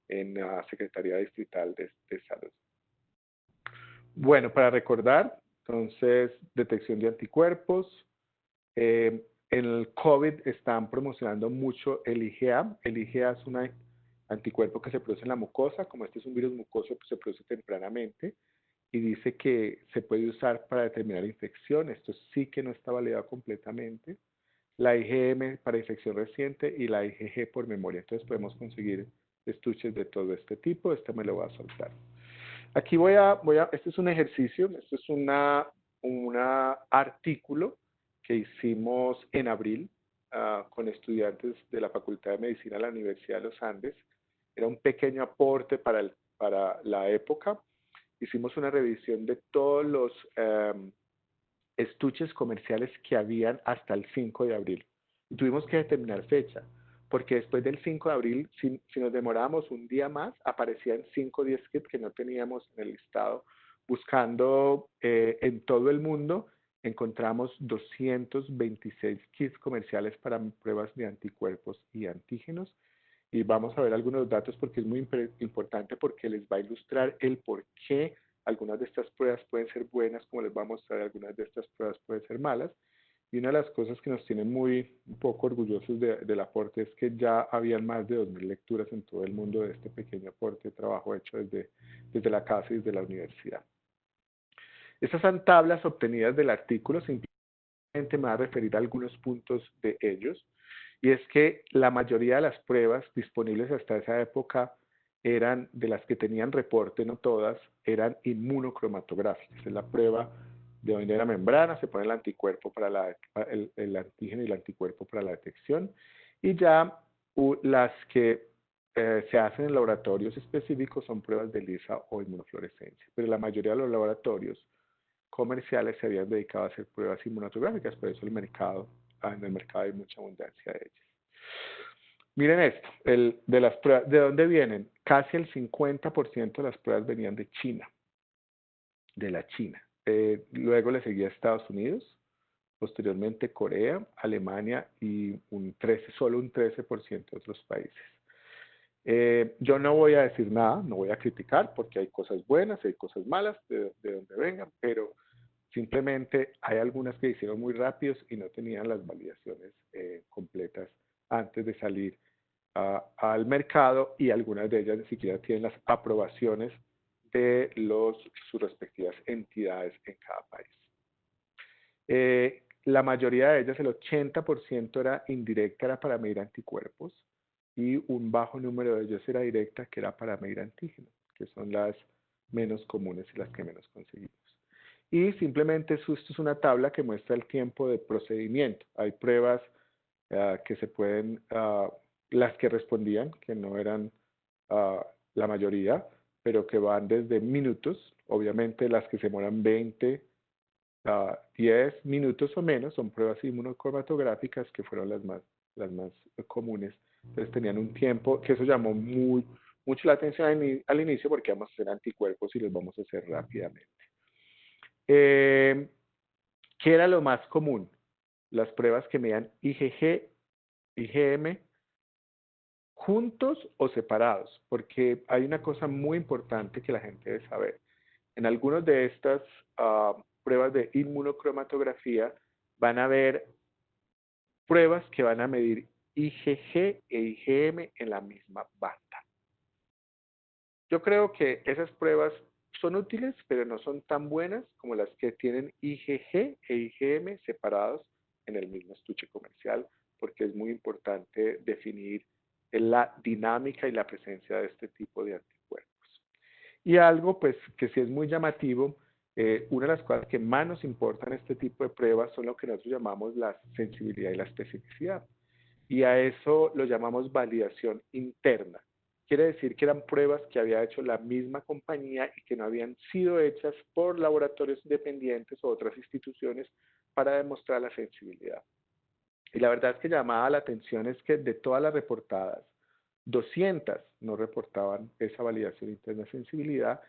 en la Secretaría Distrital de Salud. Bueno, para recordar, entonces, detección de anticuerpos. En el COVID están promocionando mucho el IgA. El IgA es un anticuerpo que se produce en la mucosa. Como este es un virus mucoso, pues se produce tempranamente y dice que se puede usar para determinar infección. Esto sí que no está validado completamente. La IgM para infección reciente y la IgG por memoria. Entonces podemos conseguir estuches de todo este tipo. Este me lo voy a soltar. Aquí este es un ejercicio, esto es un artículo que hicimos en abril con estudiantes de la Facultad de Medicina de la Universidad de los Andes. Era un pequeño aporte para la época. Hicimos una revisión de todos los estuches comerciales que habían hasta el 5 de abril. Y tuvimos que determinar fecha, porque después del 5 de abril, si nos demorábamos un día más, aparecían 5 o 10 kits que no teníamos en el listado. Buscando en todo el mundo, encontramos 226 kits comerciales para pruebas de anticuerpos y antígenos. Y vamos a ver algunos datos porque es muy importante, porque les va a ilustrar el por qué algunas de estas pruebas pueden ser buenas, como les va a mostrar, algunas de estas pruebas pueden ser malas. Y una de las cosas que nos tiene un poco orgullosos del aporte es que ya habían más de 2.000 lecturas en todo el mundo de este pequeño aporte de trabajo hecho desde la casa y desde la universidad. Estas son tablas obtenidas del artículo, simplemente me voy a referir a algunos puntos de ellos. Y es que la mayoría de las pruebas disponibles hasta esa época eran, de las que tenían reporte, no todas, eran inmunocromatográficas. Es la prueba de donde la membrana, se pone el anticuerpo para el antígeno y el anticuerpo para la detección. Y ya las que se hacen en laboratorios específicos son pruebas de ELISA o inmunofluorescencia. Pero la mayoría de los laboratorios comerciales se habían dedicado a hacer pruebas inmunotográficas, por eso en el mercado hay mucha abundancia de ellas. Miren esto, de las pruebas, ¿de dónde vienen? Casi el 50% de las pruebas venían de China, de la China. Luego le seguía Estados Unidos, posteriormente Corea, Alemania y solo un 13% de otros países. Yo no voy a decir nada, no voy a criticar porque hay cosas buenas, hay cosas malas de donde vengan, pero simplemente hay algunas que hicieron muy rápidos y no tenían las validaciones completas antes de salir al mercado, y algunas de ellas ni siquiera tienen las aprobaciones de sus respectivas entidades en cada país. La mayoría de ellas, el 80% era indirecta, era para medir anticuerpos, y un bajo número de ellos era directa, que era para medir antígenos, que son las menos comunes y las que menos conseguimos. Y simplemente esto es una tabla que muestra el tiempo de procedimiento. Hay pruebas que se pueden, las que respondían, que no eran la mayoría, pero que van desde minutos. Obviamente las que se demoran 20, 10 minutos o menos son pruebas inmunocromatográficas, que fueron las más comunes. Entonces tenían un tiempo que eso llamó mucho la atención al inicio, porque vamos a hacer anticuerpos y los vamos a hacer rápidamente. ¿Qué era lo más común? Las pruebas que medían IgG, IgM, juntos o separados, porque hay una cosa muy importante que la gente debe saber. En algunas de estas pruebas de inmunocromatografía van a haber pruebas que van a medir IgG e IgM en la misma banda. Yo creo que esas pruebas son útiles, pero no son tan buenas como las que tienen IgG e IgM separados en el mismo estuche comercial, porque es muy importante definir la dinámica y la presencia de este tipo de anticuerpos. Y algo pues que sí es muy llamativo, una de las cosas que más nos importan en este tipo de pruebas son lo que nosotros llamamos la sensibilidad y la especificidad. Y a eso lo llamamos validación interna. Quiere decir que eran pruebas que había hecho la misma compañía y que no habían sido hechas por laboratorios independientes o otras instituciones para demostrar la sensibilidad. Y la verdad es que llamaba la atención es que de todas las reportadas, 200 no reportaban esa validación interna de sensibilidad,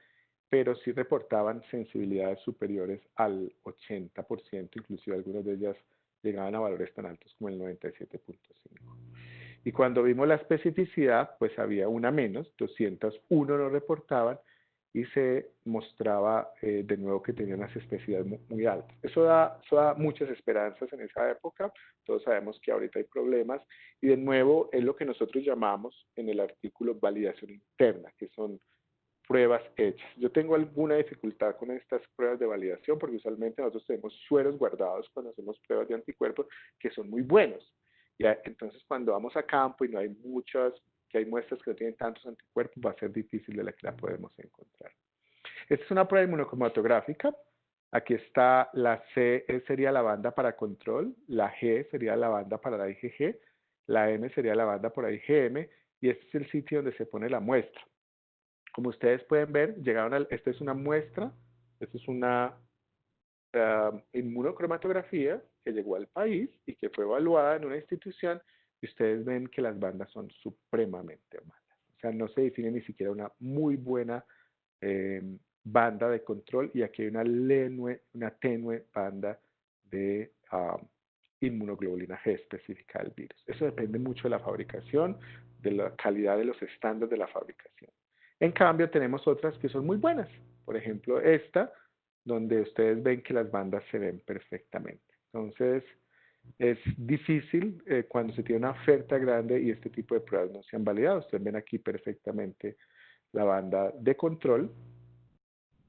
pero sí reportaban sensibilidades superiores al 80%, inclusive algunas de ellas llegaban a valores tan altos como el 97.5. Y cuando vimos la especificidad, pues había una menos, 201 no reportaban, y se mostraba de nuevo que tenía unas especificidades muy altas. Eso da muchas esperanzas en esa época. Todos sabemos que ahorita hay problemas y de nuevo es lo que nosotros llamamos en el artículo validación interna, que son pruebas hechas. Yo tengo alguna dificultad con estas pruebas de validación porque usualmente nosotros tenemos sueros guardados cuando hacemos pruebas de anticuerpos que son muy buenos. ¿Ya? Entonces, cuando vamos a campo y no hay muchas, que hay muestras que no tienen tantos anticuerpos, va a ser difícil de la que la podemos encontrar. Esta es una prueba inmunocromatográfica. Aquí está la C, sería la banda para control, la G sería la banda para la IgG, la M sería la banda para IgM y este es el sitio donde se pone la muestra. Como ustedes pueden ver, esta es una muestra, esta es una inmunocromatografía que llegó al país y que fue evaluada en una institución y ustedes ven que las bandas son supremamente malas. O sea, no se define ni siquiera una muy buena eh, banda de control y aquí hay una tenue banda de inmunoglobulina G específica del virus. Eso depende mucho de la fabricación, de la calidad de los estándares de la fabricación. En cambio, tenemos otras que son muy buenas. Por ejemplo, esta, donde ustedes ven que las bandas se ven perfectamente. Entonces, es difícil cuando se tiene una oferta grande y este tipo de pruebas no se han validado. Ustedes ven aquí perfectamente la banda de control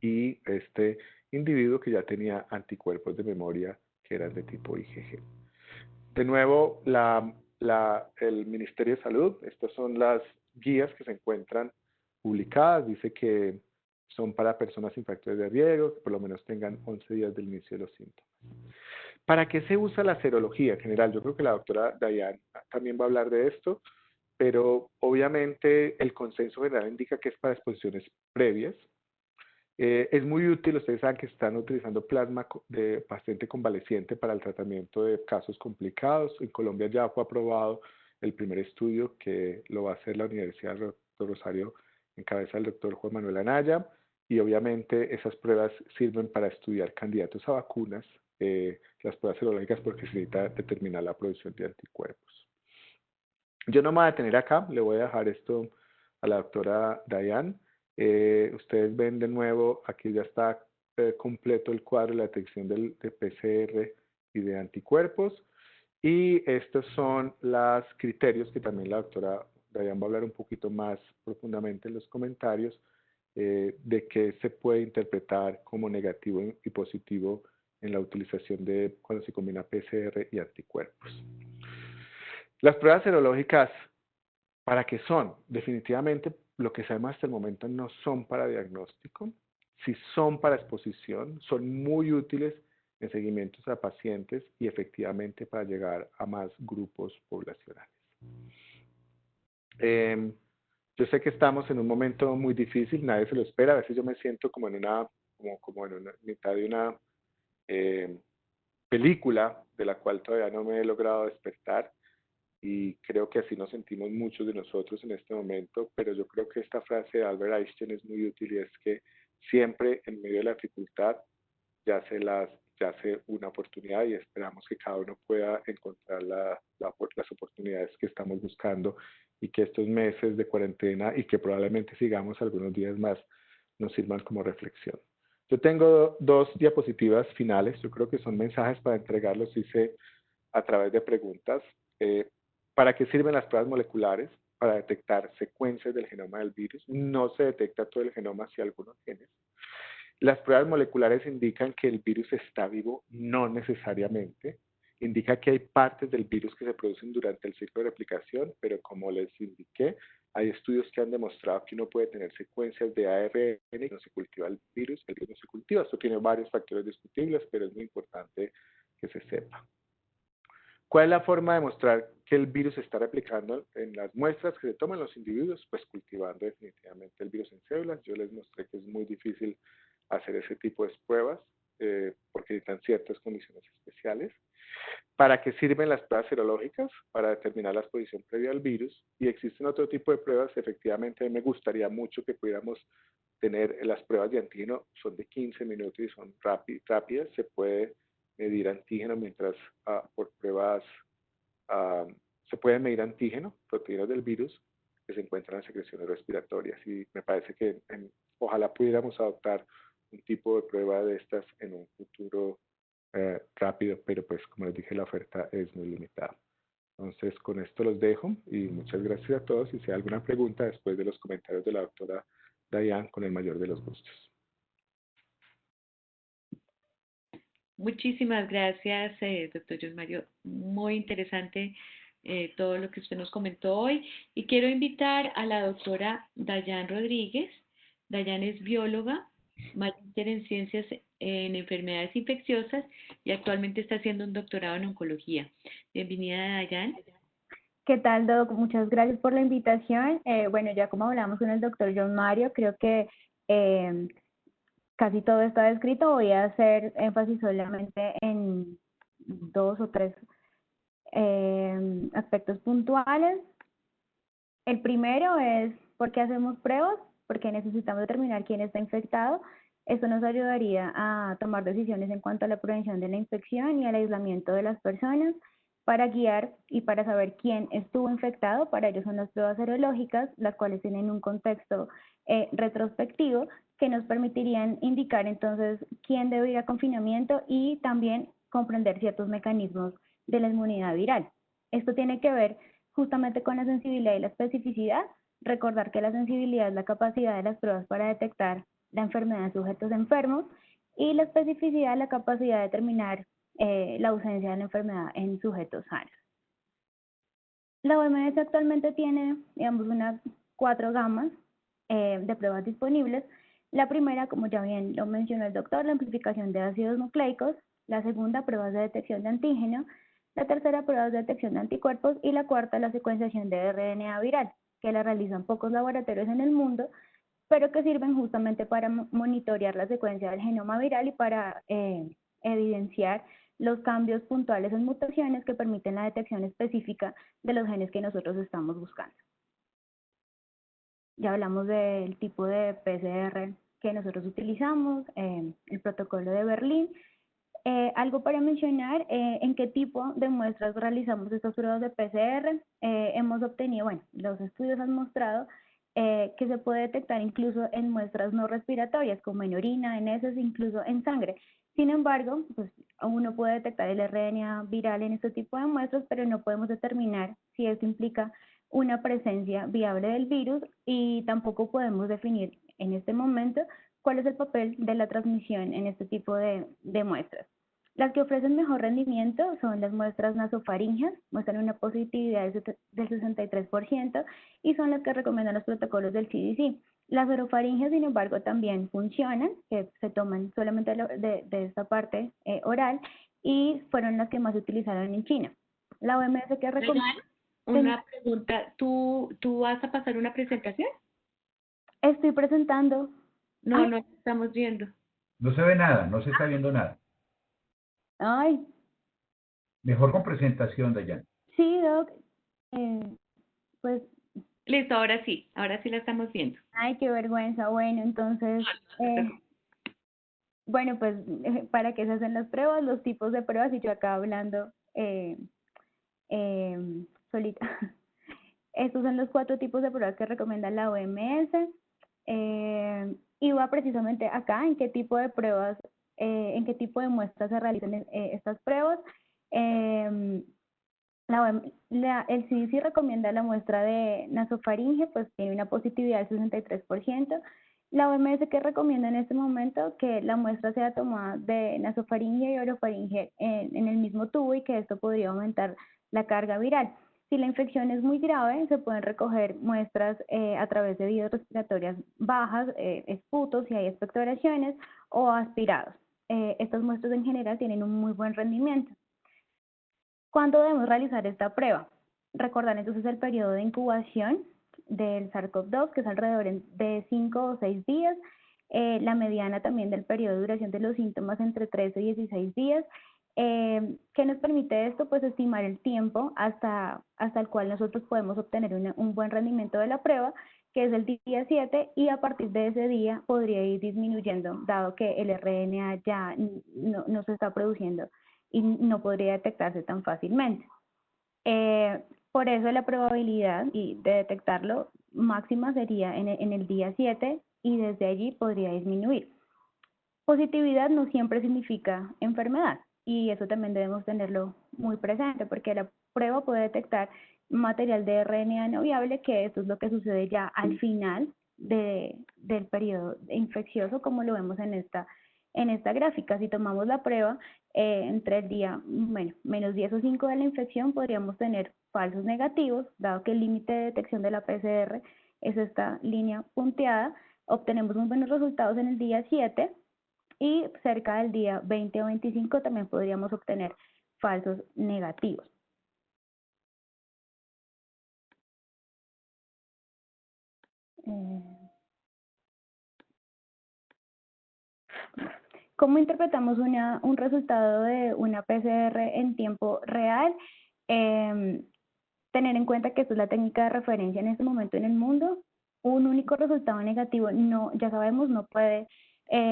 y este individuo que ya tenía anticuerpos de memoria que eran de tipo IgG. De nuevo, el Ministerio de Salud, estas son las guías que se encuentran publicadas, dice que son para personas sin factores de riesgo, que por lo menos tengan 11 días del inicio de los síntomas. ¿Para qué se usa la serología en general? Yo creo que la doctora Dayan también va a hablar de esto, pero obviamente el consenso general indica que es para exposiciones previas. Es muy útil, ustedes saben que están utilizando plasma de paciente convaleciente para el tratamiento de casos complicados. En Colombia ya fue aprobado el primer estudio que lo va a hacer la Universidad de Rosario en cabeza del doctor Juan Manuel Anaya y obviamente esas pruebas sirven para estudiar candidatos a vacunas, las pruebas serológicas porque se necesita determinar la producción de anticuerpos. Yo no me voy a detener acá, le voy a dejar esto a la doctora Dayan. Ustedes ven de nuevo, aquí ya está completo el cuadro de la detección de PCR y de anticuerpos. Y estos son los criterios que también la doctora Dayan va a hablar un poquito más profundamente en los comentarios de qué se puede interpretar como negativo y positivo en la utilización de cuando se combina PCR y anticuerpos. Las pruebas serológicas, ¿para qué son? Definitivamente lo que sabemos hasta el momento no son para diagnóstico, si son para exposición, son muy útiles en seguimientos a pacientes y efectivamente para llegar a más grupos poblacionales. Yo sé que estamos en un momento muy difícil, nadie se lo espera, a veces yo me siento como en una mitad de una eh, película de la cual todavía no me he logrado despertar y creo que así nos sentimos muchos de nosotros en este momento, pero yo creo que esta frase de Albert Einstein es muy útil y es que siempre en medio de la dificultad yace una oportunidad y esperamos que cada uno pueda encontrar las oportunidades que estamos buscando y que estos meses de cuarentena y que probablemente sigamos algunos días más nos sirvan como reflexión. Yo tengo dos diapositivas finales, yo creo que son mensajes para entregarlos, hice a través de preguntas. ¿Para qué sirven las pruebas moleculares? Para detectar secuencias del genoma del virus. No se detecta todo el genoma, si algunos genes. Las pruebas moleculares indican que el virus está vivo, no necesariamente. Indica que hay partes del virus que se producen durante el ciclo de replicación, pero como les indiqué, hay estudios que han demostrado que uno puede tener secuencias de ARN y no se cultiva el virus no se cultiva. Esto tiene varios factores discutibles, pero es muy importante que se sepa. ¿Cuál es la forma de mostrar que el virus se está replicando en las muestras que se toman los individuos? Pues cultivando definitivamente el virus en células. Yo les mostré que es muy difícil hacer ese tipo de pruebas porque necesitan ciertas condiciones especiales. ¿Para qué sirven las pruebas serológicas? Para determinar la exposición previa al virus. Y existen otro tipo de pruebas. Efectivamente, a mí me gustaría mucho que pudiéramos tener las pruebas de antígeno. Son de 15 minutos y son rápidas. Se puede medir antígeno mientras por pruebas se pueden medir antígeno, proteínas del virus que se encuentran en secreciones respiratorias y me parece que en ojalá pudiéramos adoptar un tipo de prueba de estas en un futuro rápido, pero pues como les dije, la oferta es muy limitada. Entonces, con esto los dejo y muchas gracias a todos. Y si hay alguna pregunta después de los comentarios de la doctora Dayan, con el mayor de los gustos. Muchísimas gracias, doctor Mario. Muy interesante todo lo que usted nos comentó hoy. Y quiero invitar a la doctora Dayan Rodríguez. Dayan es bióloga, magíster en ciencias en enfermedades infecciosas y actualmente está haciendo un doctorado en oncología. Bienvenida, Dayan. ¿Qué tal, Doc? Muchas gracias por la invitación. Bueno, ya como hablamos con el doctor John Mario, creo que casi todo está descrito. Voy a hacer énfasis solamente en 2 o 3 aspectos puntuales. El primero es por qué hacemos pruebas, porque necesitamos determinar quién está infectado. Esto nos ayudaría a tomar decisiones en cuanto a la prevención de la infección y al aislamiento de las personas. Para guiar y para saber quién estuvo infectado, para ello son las pruebas serológicas, las cuales tienen un contexto retrospectivo que nos permitirían indicar entonces quién debe ir a confinamiento y también comprender ciertos mecanismos de la inmunidad viral. Esto tiene que ver justamente con la sensibilidad y la especificidad. Recordar que la sensibilidad es la capacidad de las pruebas para detectar la enfermedad en sujetos enfermos y la especificidad es la capacidad de determinar la ausencia de la enfermedad en sujetos sanos. La OMS actualmente tiene, digamos, unas 4 gamas de pruebas disponibles. La primera, como ya bien lo mencionó el doctor, la amplificación de ácidos nucleicos. La segunda, pruebas de detección de antígeno. La tercera, pruebas de detección de anticuerpos. Y la cuarta, la secuenciación de RNA viral, que la realizan pocos laboratorios en el mundo, pero que sirven justamente para monitorear la secuencia del genoma viral y para evidenciar los cambios puntuales en mutaciones que permiten la detección específica de los genes que nosotros estamos buscando. Ya hablamos del tipo de PCR que nosotros utilizamos, el protocolo de Berlín. Algo para mencionar, en qué tipo de muestras realizamos estas pruebas de PCR. Hemos obtenido, bueno, los estudios han mostrado que se puede detectar incluso en muestras no respiratorias, como en orina, en heces, incluso en sangre. Sin embargo, pues uno puede detectar el RNA viral en este tipo de muestras, pero no podemos determinar si esto implica una presencia viable del virus y tampoco podemos definir en este momento cuál es el papel de la transmisión en este tipo de muestras. Las que ofrecen mejor rendimiento son las muestras nasofaríngeas, muestran una positividad del 63% y son las que recomiendan los protocolos del CDC. Las orofaringeas, sin embargo, también funcionan, que se toman solamente de esta parte oral y fueron las que más se utilizaron en China. La OMS que recomienda... Una pregunta, ¿tú vas a pasar una presentación? Estoy presentando. No, no estamos viendo. No se ve nada, no se está viendo nada. Ay. Mejor con presentación, Dayan. Sí, Doc. Pues... Listo, ahora sí la estamos viendo. Ay, qué vergüenza. Bueno, entonces... bueno, pues, ¿para qué se hacen las pruebas? Los tipos de pruebas, y yo acá hablando solita. Estos son los 4 tipos de pruebas que recomienda la OMS. Y va precisamente acá en qué tipo de pruebas, en qué tipo de muestras se realizan estas pruebas. El CDC recomienda la muestra de nasofaringe, pues tiene una positividad del 63%. La OMS que recomienda en este momento que la muestra sea tomada de nasofaringe y orofaringe en el mismo tubo y que esto podría aumentar la carga viral. Si la infección es muy grave, se pueden recoger muestras a través de vías respiratorias bajas, esputos si hay expectoraciones o aspirados. Estas muestras en general tienen un muy buen rendimiento. ¿Cuándo debemos realizar esta prueba? Recordar entonces el periodo de incubación del SARS-CoV-2, que es alrededor de 5 o 6 días. La mediana también del periodo de duración de los síntomas entre 13 y 16 días. ¿Qué nos permite esto? Pues estimar el tiempo hasta el cual nosotros podemos obtener un buen rendimiento de la prueba, que es el día 7, y a partir de ese día podría ir disminuyendo, dado que el RNA ya no se está produciendo y no podría detectarse tan fácilmente. Por eso la probabilidad de detectarlo máxima sería en el día 7, y desde allí podría disminuir. Positividad no siempre significa enfermedad y eso también debemos tenerlo muy presente porque la prueba puede detectar material de RNA no viable, que esto es lo que sucede ya al final del periodo infeccioso, como lo vemos en esta gráfica. Si tomamos la prueba entre el día menos 10 o 5 de la infección, podríamos tener falsos negativos, dado que el límite de detección de la PCR es esta línea punteada. Obtenemos muy buenos resultados en el día 7 y cerca del día 20 o 25 también podríamos obtener falsos negativos. ¿Cómo interpretamos un resultado de una PCR en tiempo real? Tener en cuenta que esta es la técnica de referencia en este momento en el mundo. Un único resultado negativo, ya sabemos, no puede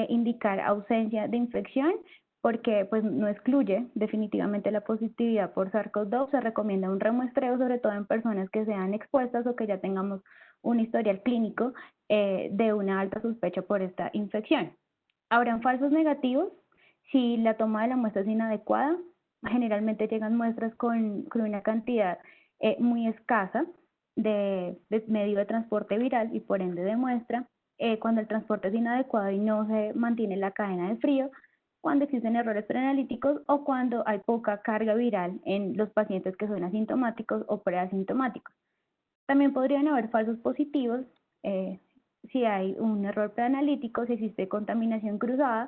indicar ausencia de infección porque pues, no excluye definitivamente la positividad por SARS-CoV-2. Se recomienda un remuestreo, sobre todo en personas que sean expuestas o que ya tengamos un historial clínico de una alta sospecha por esta infección. Habrán falsos negativos si la toma de la muestra es inadecuada. Generalmente llegan muestras con una cantidad muy escasa de medio de transporte viral y por ende de muestra. Cuando el transporte es inadecuado y no se mantiene la cadena de frío, cuando existen errores preanalíticos o cuando hay poca carga viral en los pacientes que son asintomáticos o preasintomáticos. También podrían haber falsos positivos si hay un error preanalítico, si existe contaminación cruzada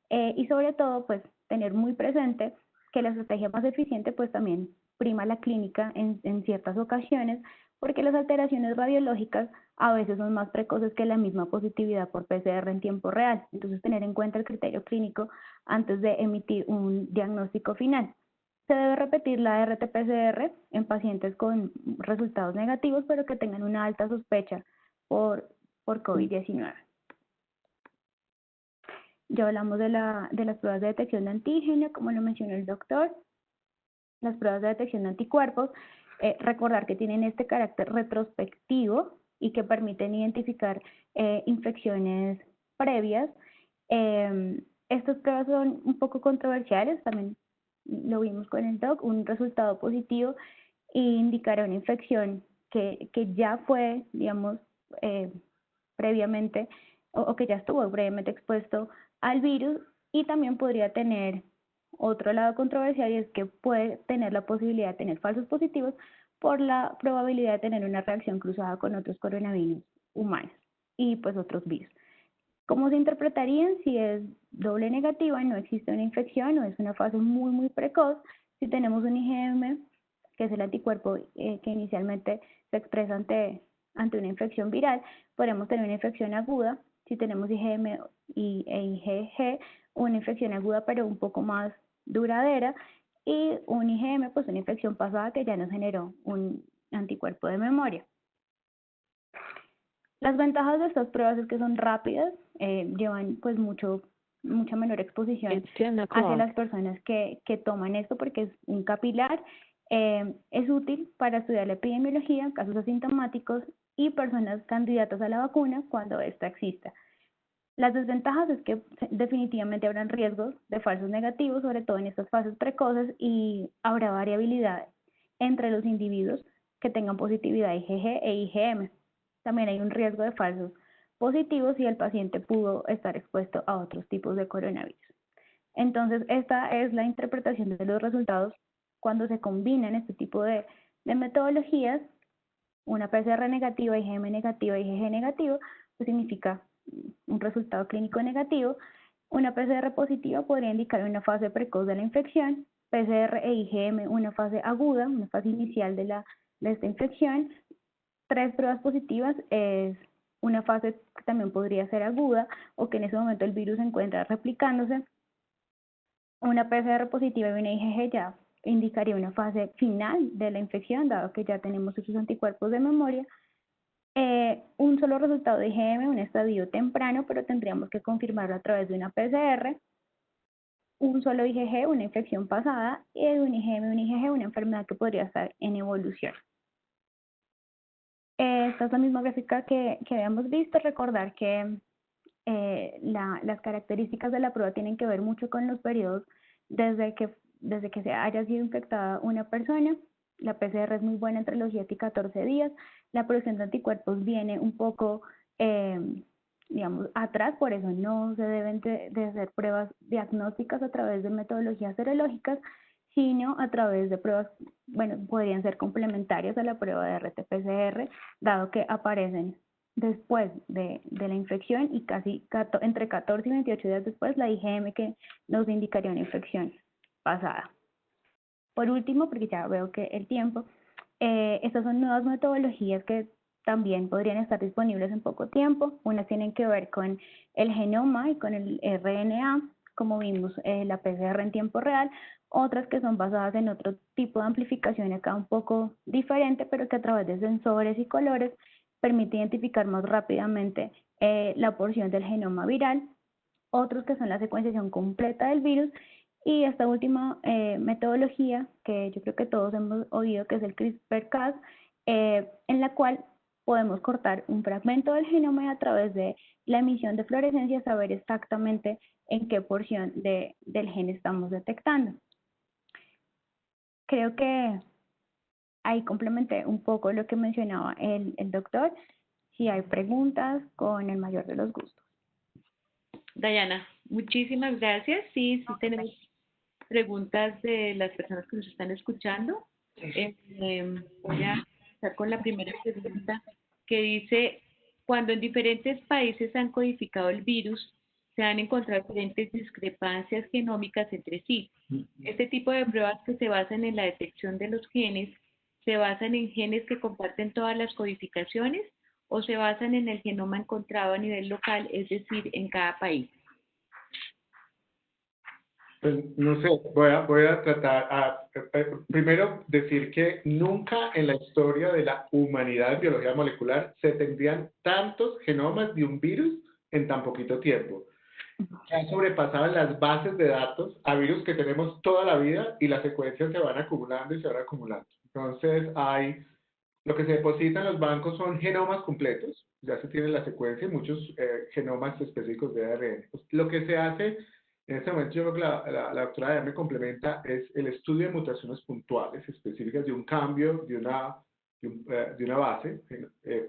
y sobre todo pues tener muy presente que la estrategia más eficiente pues también prima la clínica en ciertas ocasiones porque las alteraciones radiológicas a veces son más precoces que la misma positividad por PCR en tiempo real. Entonces tener en cuenta el criterio clínico antes de emitir un diagnóstico final. Se debe repetir la RT-PCR en pacientes con resultados negativos pero que tengan una alta sospecha por COVID-19. Ya hablamos de las pruebas de detección de antígeno, como lo mencionó el doctor. Las pruebas de detección de anticuerpos, recordar que tienen este carácter retrospectivo y que permiten identificar infecciones previas. Estas pruebas son un poco controversiales, también lo vimos con el doc, un resultado positivo indicará una infección que ya fue, digamos, previamente o que ya estuvo previamente expuesto al virus y también podría tener otro lado controversial y es que puede tener la posibilidad de tener falsos positivos por la probabilidad de tener una reacción cruzada con otros coronavirus humanos y pues otros virus. ¿Cómo se interpretarían? Si es doble negativa, no existe una infección o es una fase muy precoz. Si tenemos un IgM, que es el anticuerpo que inicialmente se expresa ante una infección viral, podemos tener una infección aguda. Si tenemos IgM e IgG, una infección aguda pero un poco más duradera, y un IgM, pues una infección pasada que ya nos generó un anticuerpo de memoria. Las ventajas de estas pruebas es que son rápidas, llevan pues mucha menor exposición hacia las personas que toman esto porque es un capilar, es útil para estudiar la epidemiología, casos asintomáticos y personas candidatas a la vacuna cuando ésta exista. Las desventajas es que definitivamente habrán riesgos de falsos negativos, sobre todo en estas fases precoces, y habrá variabilidad entre los individuos que tengan positividad IgG e IgM. También hay un riesgo de falsos positivos si el paciente pudo estar expuesto a otros tipos de coronavirus. Entonces, esta es la interpretación de los resultados cuando se combinan este tipo de metodologías. Una PCR negativa, IgM negativa, IgG negativo, pues significa un resultado clínico negativo. Una PCR positiva podría indicar una fase precoz de la infección, PCR e IgM una fase aguda, una fase inicial de esta infección. 3 pruebas positivas es una fase que también podría ser aguda o que en ese momento el virus se encuentra replicándose. Una PCR positiva y una IgG ya indicaría una fase final de la infección, dado que ya tenemos esos anticuerpos de memoria. Un solo resultado de IgM, un estadio temprano, pero tendríamos que confirmarlo a través de una PCR. Un solo IgG, una infección pasada, y un IgM, un IgG, una enfermedad que podría estar en evolución. Esta es la misma gráfica que habíamos visto. Recordar que las características de la prueba tienen que ver mucho con los periodos desde que se haya sido infectada una persona. La PCR es muy buena entre los 7 y 14 días. La producción de anticuerpos viene un poco, digamos, atrás, por eso no se deben de hacer pruebas diagnósticas a través de metodologías serológicas, sino a través de pruebas, bueno, podrían ser complementarias a la prueba de RT-PCR, dado que aparecen después de la infección y casi entre 14 y 28 días después la IgM que nos indicaría una infección pasada. Por último, porque ya veo que el tiempo, estas son nuevas metodologías que también podrían estar disponibles en poco tiempo. Unas tienen que ver con el genoma y con el RNA, como vimos la PCR en tiempo real, otras que son basadas en otro tipo de amplificación acá un poco diferente, pero que a través de sensores y colores permite identificar más rápidamente la porción del genoma viral, otros que son la secuenciación completa del virus, y esta última metodología, que yo creo que todos hemos oído, que es el CRISPR-Cas, en la cual podemos cortar un fragmento del genoma y a través de la emisión de fluorescencia saber exactamente en qué porción del gen estamos detectando. Creo que ahí complementé un poco lo que mencionaba el doctor. Si hay preguntas, con el mayor de los gustos. Dayana, muchísimas gracias. Sí, sí tenemos preguntas de las personas que nos están escuchando. Voy a empezar con la primera pregunta que dice, cuando en diferentes países han codificado el virus, se han encontrado diferentes discrepancias genómicas entre sí. Este tipo de pruebas que se basan en la detección de los genes, ¿se basan en genes que comparten todas las codificaciones o se basan en el genoma encontrado a nivel local, es decir, en cada país? Pues no sé, voy a tratar primero decir que nunca en la historia de la humanidad en biología molecular se tendrían tantos genomas de un virus en tan poquito tiempo. Ya sobrepasaban las bases de datos a virus que tenemos toda la vida y las secuencias se van acumulando y se van acumulando. Entonces lo que se deposita en los bancos son genomas completos, ya se tiene la secuencia y muchos genomas específicos de ARN. Pues, lo que se hace en este momento, yo creo que la doctora ya me complementa, es el estudio de mutaciones puntuales específicas de un cambio de una base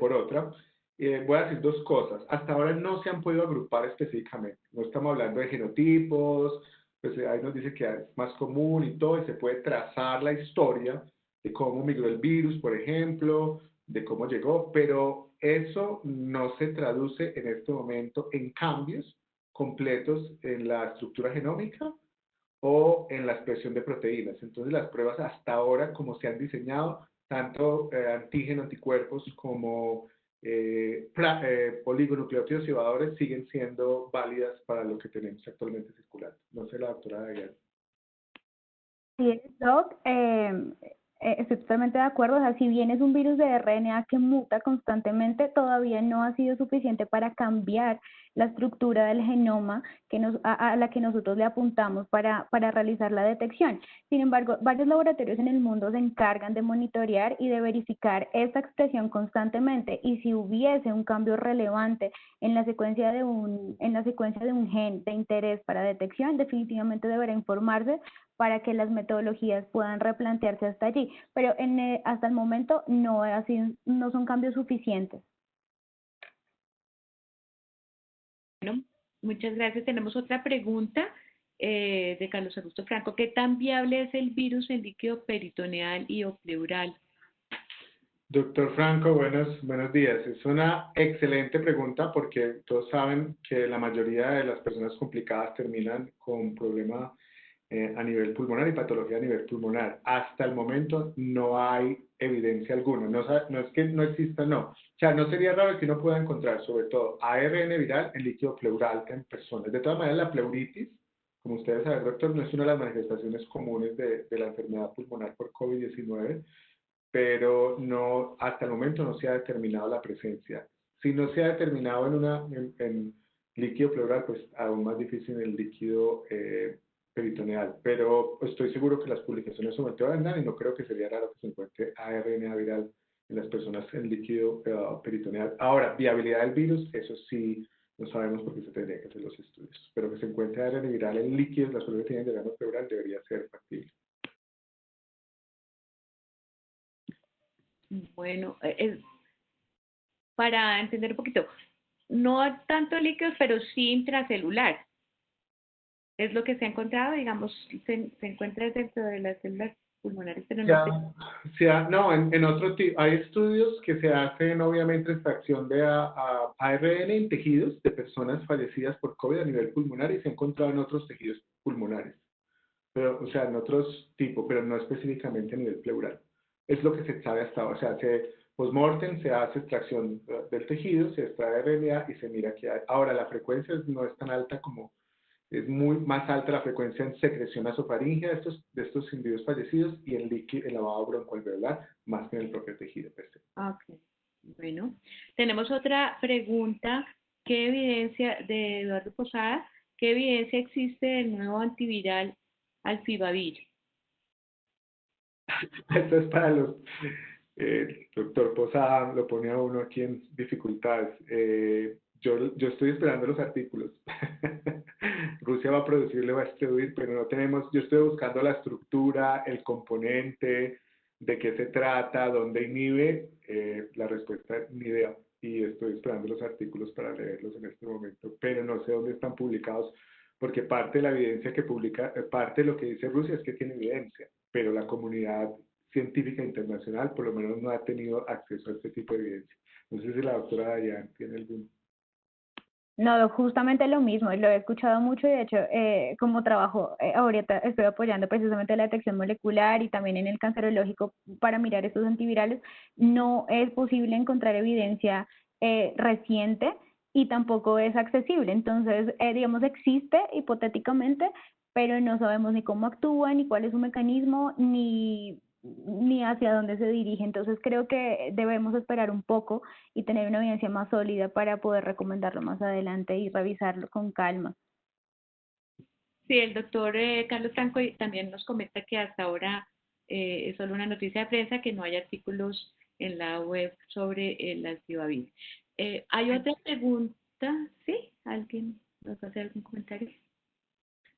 por otra. Voy a decir dos cosas. Hasta ahora no se han podido agrupar específicamente. No estamos hablando de genotipos, pues ahí nos dice que es más común y todo, y se puede trazar la historia de cómo migró el virus, por ejemplo, de cómo llegó, pero eso no se traduce en este momento en cambios completos en la estructura genómica o en la expresión de proteínas. Entonces las pruebas hasta ahora, como se han diseñado, tanto antígeno, anticuerpos como oligonucleótidos y valores siguen siendo válidas para lo que tenemos actualmente circulando. No sé, la doctora Dayana. Sí, Doc, estoy totalmente de acuerdo. O sea, si bien es un virus de RNA que muta constantemente, todavía no ha sido suficiente para cambiar la estructura del genoma a la que nosotros le apuntamos para realizar la detección. Sin embargo, varios laboratorios en el mundo se encargan de monitorear y de verificar esta expresión constantemente, y si hubiese un cambio relevante en la secuencia de un gen de interés para detección, definitivamente deberá informarse para que las metodologías puedan replantearse hasta allí. Pero hasta el momento no son cambios suficientes. Bueno, muchas gracias. Tenemos otra pregunta de Carlos Augusto Franco. ¿Qué tan viable es el virus en líquido peritoneal y o pleural? Doctor Franco, buenos días. Es una excelente pregunta porque todos saben que la mayoría de las personas complicadas terminan con problema a nivel pulmonar y patología a nivel pulmonar. Hasta el momento no hay evidencia alguna. No es que no exista, no. O sea, no sería raro que uno pueda encontrar sobre todo ARN viral en líquido pleural en personas. De todas maneras, la pleuritis, como ustedes saben, doctor, no es una de las manifestaciones comunes de la enfermedad pulmonar por COVID-19, pero no, hasta el momento no se ha determinado la presencia. Si no se ha determinado en líquido pleural, pues aún más difícil en el líquido peritoneal. Pero estoy seguro que las publicaciones sobre todo andan y no creo que sería raro que se encuentre ARN viral en las personas en líquido peritoneal. Ahora, viabilidad del virus, eso sí No sabemos por qué se tendrían que hacer los estudios, pero que se encuentre ARN viral en líquidos, las personas que tienen diagrama pleural, debería ser factible. Bueno, para entender un poquito, no tanto líquidos, pero sí intracelular. Es lo que se ha encontrado, digamos, se encuentra dentro de las células pulmonares, pero no sé. No, en otro tipo, hay estudios que se hacen obviamente extracción de ARN en tejidos de personas fallecidas por COVID a nivel pulmonar y se ha encontrado en otros tejidos pulmonares, pero, o sea, en otros tipos, pero no específicamente a nivel pleural. Es lo que se sabe hasta ahora, o sea, post-mortem se hace extracción del tejido, se extrae RNA y se mira qué hay. Ahora, la frecuencia no es tan alta como es muy más alta la frecuencia en secreción nasofaríngea de estos individuos fallecidos y en líquido, en lavado broncoalveolar, más que en el propio tejido per se. Ok, bueno. Tenemos otra pregunta. ¿Qué evidencia, de Eduardo Posada, qué evidencia existe del nuevo antiviral Alfibavir? Esto es para los... doctor Posada lo pone a uno aquí en dificultades. Yo estoy esperando los artículos. Rusia va a producirle, va a distribuir, pero no tenemos, yo estoy buscando la estructura, el componente, de qué se trata, dónde inhibe, la respuesta es ni idea. Y estoy esperando los artículos para leerlos en este momento, pero no sé dónde están publicados, porque parte de la evidencia que publica, parte de lo que dice Rusia es que tiene evidencia, pero la comunidad científica internacional por lo menos no ha tenido acceso a este tipo de evidencia. No sé si la doctora Dayan tiene algún... No, justamente lo mismo, lo he escuchado mucho y de hecho como trabajo ahorita estoy apoyando precisamente la detección molecular y también en el cancerológico para mirar estos antivirales. No es posible encontrar evidencia reciente y tampoco es accesible. Entonces, digamos, existe hipotéticamente, pero no sabemos ni cómo actúa, ni cuál es su mecanismo, ni hacia dónde se dirige. Entonces, creo que debemos esperar un poco y tener una evidencia más sólida para poder recomendarlo más adelante y revisarlo con calma. Sí, el doctor Carlos Franco también nos comenta que hasta ahora es solo una noticia de prensa, que no hay artículos en la web sobre el Alfibavir. ¿Hay otra pregunta? ¿Sí? ¿Alguien nos va a hacer algún comentario?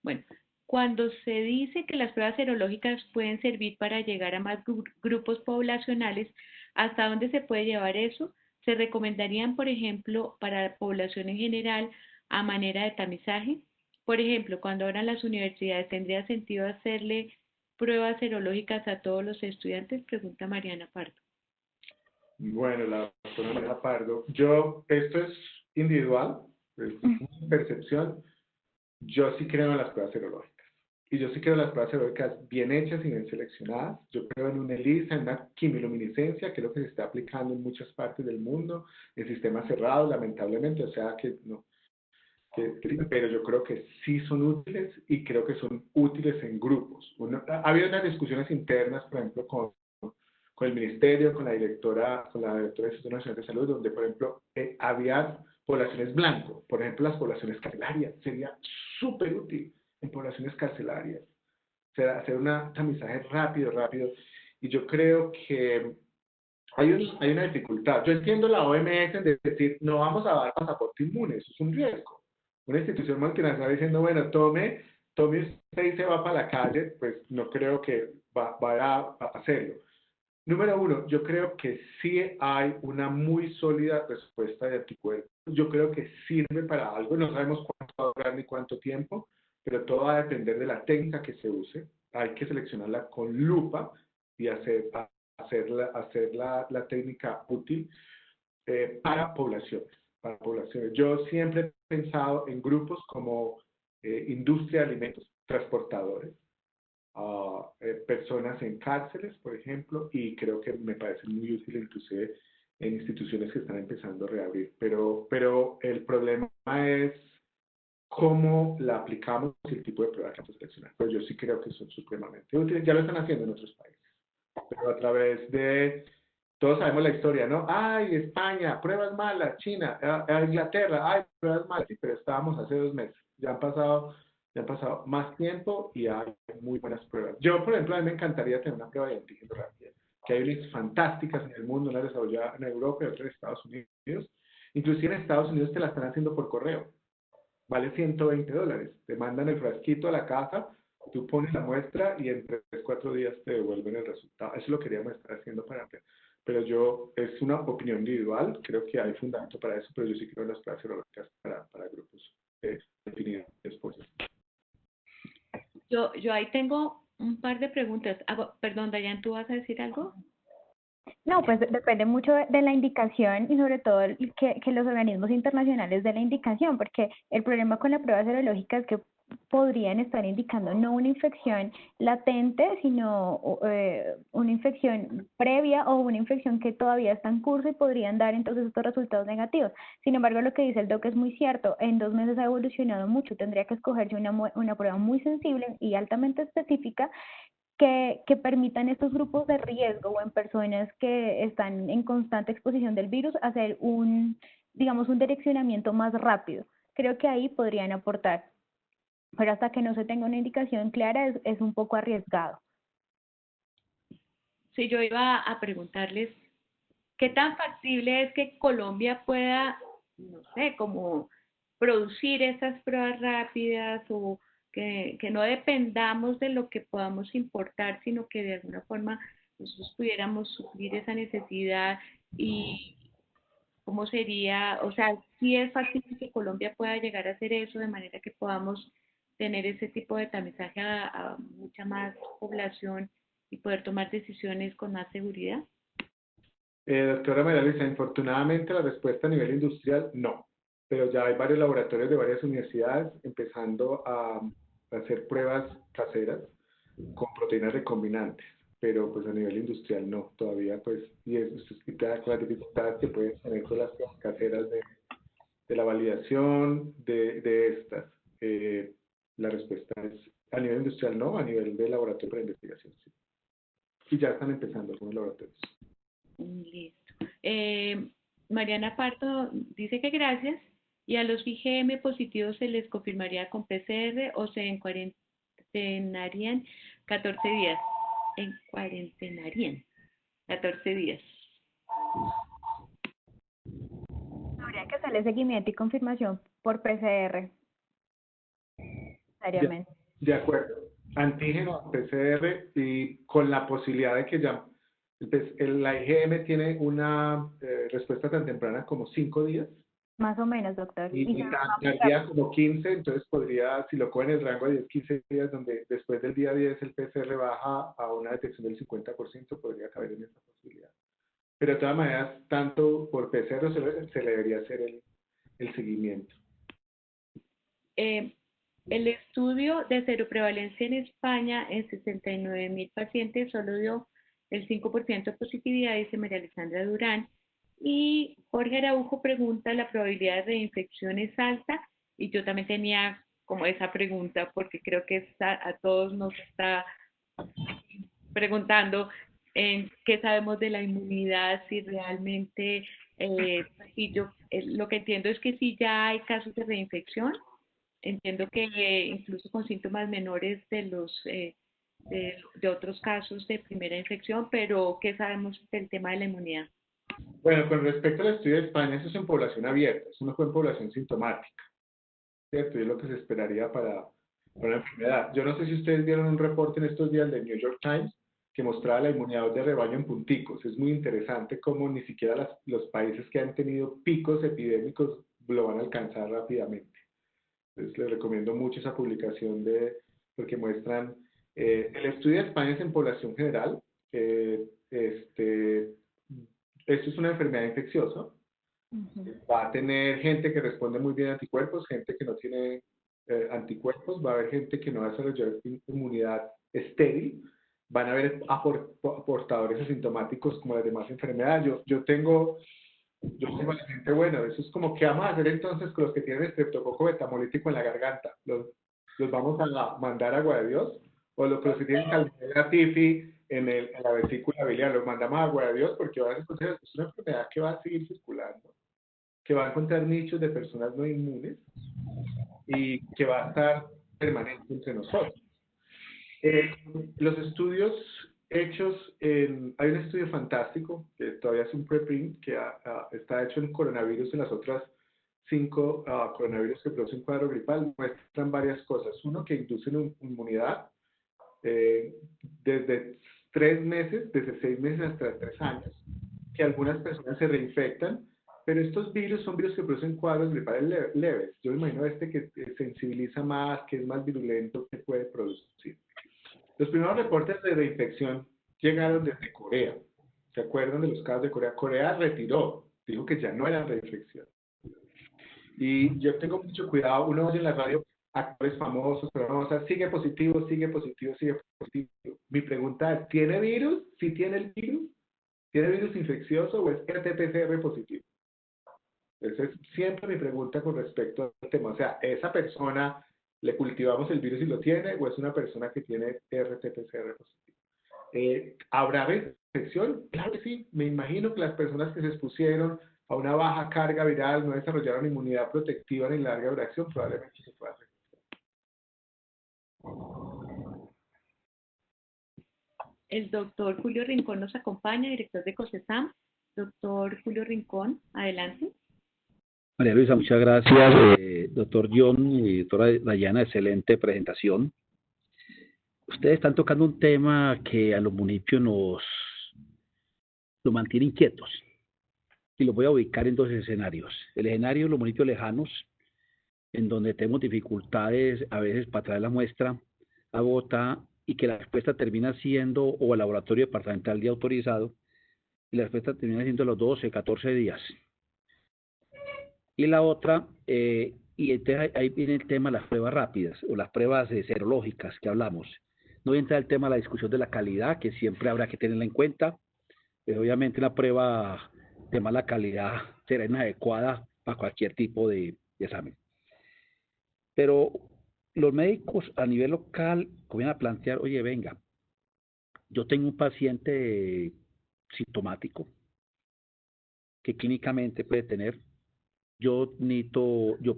Bueno, cuando se dice que las pruebas serológicas pueden servir para llegar a más grupos poblacionales, ¿hasta dónde se puede llevar eso? ¿Se recomendarían, por ejemplo, para la población en general a manera de tamizaje? Por ejemplo, cuando abran las universidades, ¿tendría sentido hacerle pruebas serológicas a todos los estudiantes? Pregunta Mariana Pardo. Bueno, la doctora Mariana Pardo, esto es individual, es una percepción. Yo sí creo en las pruebas serológicas. Y yo sí creo en las pruebas serológicas bien hechas y bien seleccionadas. Yo creo en una ELISA, en una quimiluminiscencia, que es lo que se está aplicando en muchas partes del mundo, en sistemas cerrados, lamentablemente, o sea que no. Pero yo creo que sí son útiles y creo que son útiles en grupos. Ha habido unas discusiones internas, por ejemplo, con el ministerio, con la directora del Instituto Nacional de Salud, donde, por ejemplo, había poblaciones blanco, por ejemplo, las poblaciones carcelarias, sería súper útil en poblaciones carcelarias, o sea, hacer un tamizaje rápido, y yo creo que hay una dificultad. Yo entiendo la OMS en decir, no vamos a dar pasaporte inmune, eso es un riesgo. Una institución multinacional diciendo, bueno, tome usted y se va para la calle, pues no creo que vaya a hacerlo. Número uno, yo creo que sí hay una muy sólida respuesta de anticuerpos. Yo creo que sirve para algo. No sabemos cuánto va a durar ni cuánto tiempo, pero todo va a depender de la técnica que se use. Hay que seleccionarla con lupa y hacer la técnica útil para poblaciones. Yo siempre he pensado en grupos como industria de alimentos, transportadores, personas en cárceles, por ejemplo, y creo que me parece muy útil inclusive en instituciones que están empezando a reabrir. Pero el problema es cómo la aplicamos y el tipo de pruebas que vamos a seleccionar. Pero yo sí creo que son supremamente útiles. Ya lo están haciendo en otros países. Pero a través de... Todos sabemos la historia, ¿no? ¡Ay, España! Pruebas malas. China, Inglaterra, ¡ay, pruebas malas! Sí, pero estábamos hace 2 meses. Ya han pasado más tiempo y hay muy buenas pruebas. Yo, por ejemplo, a mí me encantaría tener una prueba de antígeno rápida, que hay unas fantásticas en el mundo, una desarrollada en Europa y otra en Estados Unidos, Inclusive en Estados Unidos te la están haciendo por correo. Vale $120. Te mandan el frasquito a la casa, tú pones la muestra y en 3, 4 días te devuelven el resultado. Eso lo queríamos estar haciendo para hacer. Pero es una opinión individual, creo que hay fundamento para eso, pero yo sí creo en las pruebas serológicas para grupos definidos después. Yo ahí tengo un par de preguntas. Perdón, Dayan, ¿tú vas a decir algo? No, pues depende mucho de la indicación y sobre todo que los organismos internacionales den la indicación, porque el problema con la prueba serológica es que podrían estar indicando no una infección latente, sino una infección previa o una infección que todavía está en curso y podrían dar entonces estos resultados negativos. Sin embargo, lo que dice el doc es muy cierto, en 2 meses ha evolucionado mucho, tendría que escogerse una prueba muy sensible y altamente específica que permitan estos grupos de riesgo o en personas que están en constante exposición del virus hacer digamos, un direccionamiento más rápido. Creo que ahí podrían aportar, pero hasta que no se tenga una indicación clara es un poco arriesgado. Sí, yo iba a preguntarles, ¿qué tan factible es que Colombia pueda, no sé, como producir esas pruebas rápidas o que no dependamos de lo que podamos importar, sino que de alguna forma nosotros pudiéramos suplir esa necesidad y cómo sería, o sea, si es factible que Colombia pueda llegar a hacer eso de manera que podamos tener ese tipo de tamizaje a mucha más población y poder tomar decisiones con más seguridad? Doctora María Luisa, infortunadamente la respuesta a nivel industrial no, pero ya hay varios laboratorios de varias universidades empezando a hacer pruebas caseras con proteínas recombinantes, pero pues a nivel industrial no, todavía pues, y eso explica las dificultades que pueden tener con las pruebas caseras de la validación de estas. La respuesta es a nivel industrial no, a nivel de laboratorio para investigación sí. Y ya están empezando algunos laboratorios. Listo. Mariana Parto dice que gracias y a los IgM positivos se les confirmaría con PCR o se encuarentenarían 14 días. Encuarentenarían 14 días. Habría que hacerle seguimiento y confirmación por PCR. Necesariamente. De acuerdo. Antígeno, PCR y con la posibilidad de que ya la IgM tiene una respuesta tan temprana como 5 días. Más o menos, doctor. Y tan tardía como 15, entonces podría, si lo cogen en el rango de 10-15 días, donde después del día 10 el PCR baja a una detección del 50%, podría caber en esa posibilidad. Pero de todas maneras, tanto por PCR se le debería hacer el seguimiento. El estudio de seroprevalencia en España en 69.000 pacientes solo dio el 5% de positividad, dice María Alexandra Durán. Y Jorge Araujo pregunta, ¿la probabilidad de reinfección es alta? Y yo también tenía como esa pregunta porque creo que a todos nos está preguntando en qué sabemos de la inmunidad, si realmente, lo que entiendo es que sí ya hay casos de reinfección. Entiendo que incluso con síntomas menores de otros casos de primera infección, pero ¿qué sabemos del tema de la inmunidad? Bueno, con respecto al estudio de España, eso es en población abierta, eso no fue en población sintomática, ¿cierto? Y es lo que se esperaría para una enfermedad. Yo no sé si ustedes vieron un reporte en estos días del New York Times que mostraba la inmunidad de rebaño en punticos. Es muy interesante cómo ni siquiera los países que han tenido picos epidémicos lo van a alcanzar rápidamente. Entonces les recomiendo mucho esa publicación porque muestran, el estudio de España es en población general, esto es una enfermedad infecciosa, va a tener gente que responde muy bien a anticuerpos, gente que no tiene anticuerpos, va a haber gente que no va a desarrollar inmunidad estéril, van a haber portadores asintomáticos como las demás enfermedades. Yo tengo a la gente, bueno, eso es como, ¿qué vamos a hacer entonces con los que tienen estreptococo betamolítico en la garganta? ¿Los vamos a mandar agua de Dios? ¿O los que tienen Salmonella Typhi en la vesícula biliar, los mandamos agua de Dios? Porque es una enfermedad que va a seguir circulando, que va a encontrar nichos de personas no inmunes y que va a estar permanente entre nosotros. Los estudios hechos hay un estudio fantástico, que todavía es un preprint, que está hecho en coronavirus, en las otras 5 coronavirus que producen cuadro gripal, muestran varias cosas. Uno, que inducen inmunidad desde 3 meses, desde 6 meses hasta 3 años, que algunas personas se reinfectan, pero estos virus son virus que producen cuadros gripales leves. Yo me imagino que sensibiliza más, que es más virulento, que puede producir. Los primeros reportes de reinfección llegaron desde Corea. ¿Se acuerdan de los casos de Corea? Corea retiró, dijo que ya no era reinfección. Y yo tengo mucho cuidado, uno oye en la radio actores famosos, pero no, o sea, sigue positivo, sigue positivo, sigue positivo. Mi pregunta es, ¿tiene virus? ¿Sí tiene el virus? ¿Tiene virus infeccioso o es RT-PCR positivo? Esa es siempre mi pregunta con respecto al tema. O sea, ¿esa persona le cultivamos el virus y lo tiene o es una persona que tiene RT-PCR positivo? ¿Habrá reinfección? Claro que sí. Me imagino que las personas que se expusieron a una baja carga viral no desarrollaron inmunidad protectiva ni larga duración, probablemente se pueda hacer. El doctor Julio Rincón nos acompaña, director de COSESAM. Doctor Julio Rincón, adelante. María Luisa, muchas gracias. Doctor John y doctora Dayana, excelente presentación. Ustedes están tocando un tema que a los municipios nos mantiene inquietos. Y los voy a ubicar en 2 escenarios. El escenario de los municipios lejanos, en donde tenemos dificultades a veces para traer la muestra a Bogotá y que la respuesta termina siendo o el laboratorio departamental de autorizado y la respuesta termina siendo los 12, 14 días. Y la otra, y entonces ahí viene el tema de las pruebas rápidas o las pruebas serológicas que hablamos. No voy a entrar el tema de la discusión de la calidad, que siempre habrá que tenerla en cuenta. Pero obviamente una prueba de mala calidad será inadecuada para cualquier tipo de examen. Pero los médicos a nivel local comienzan a plantear, oye, venga, yo tengo un paciente sintomático que clínicamente puede tener. Yo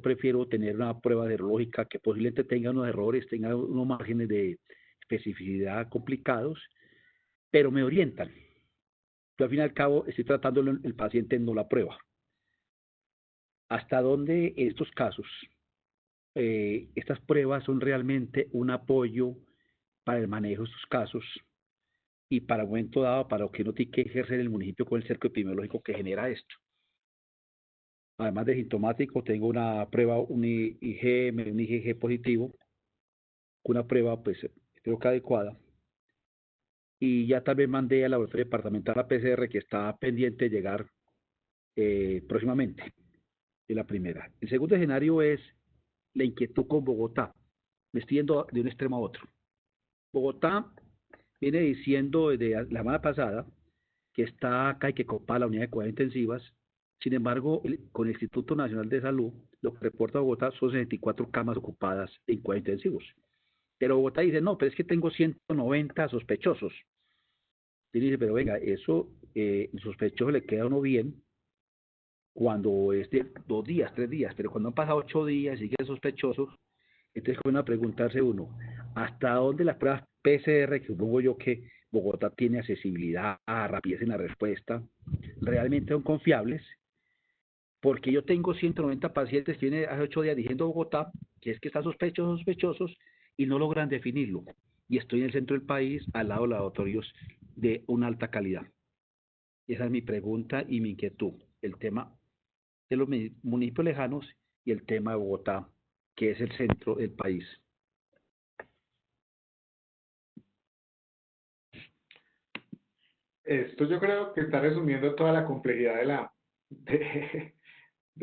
prefiero tener una prueba serológica que posiblemente tenga unos errores, tenga unos márgenes de especificidad complicados, pero me orientan. Yo al fin y al cabo estoy tratando el paciente, no la prueba. ¿Hasta dónde en estos casos estas pruebas son realmente un apoyo para el manejo de estos casos y para un momento dado para lo que no tiene que ejercer el municipio con el cerco epidemiológico que genera esto? Además de sintomático, tengo una prueba, un IgG positivo, una prueba, pues, creo que adecuada. Y ya también mandé al laboratorio departamental a PCR que está pendiente de llegar próximamente. Es la primera. El segundo escenario es la inquietud con Bogotá. Me estoy yendo de un extremo a otro. Bogotá viene diciendo desde la semana pasada que está acá y que copa la unidad de cuidados intensivas. Sin embargo, con el Instituto Nacional de Salud, lo que reporta Bogotá son 64 camas ocupadas en cuidados intensivos. Pero Bogotá dice, no, pero es que tengo 190 sospechosos. Y dice, pero venga, eso, el sospechoso le queda a uno bien cuando es de 2 días, 3 días, pero cuando han pasado 8 días y siguen sospechosos, entonces comienza a preguntarse uno, ¿hasta dónde las pruebas PCR, que supongo yo que Bogotá tiene accesibilidad a rapidez en la respuesta, realmente son confiables? Porque yo tengo 190 pacientes que vienen hace 8 días diciendo Bogotá que es que están sospechosos y no logran definirlo. Y estoy en el centro del país, al lado de laboratorios de una alta calidad. Esa es mi pregunta y mi inquietud, el tema de los municipios lejanos y el tema de Bogotá, que es el centro del país. Esto yo creo que está resumiendo toda la complejidad de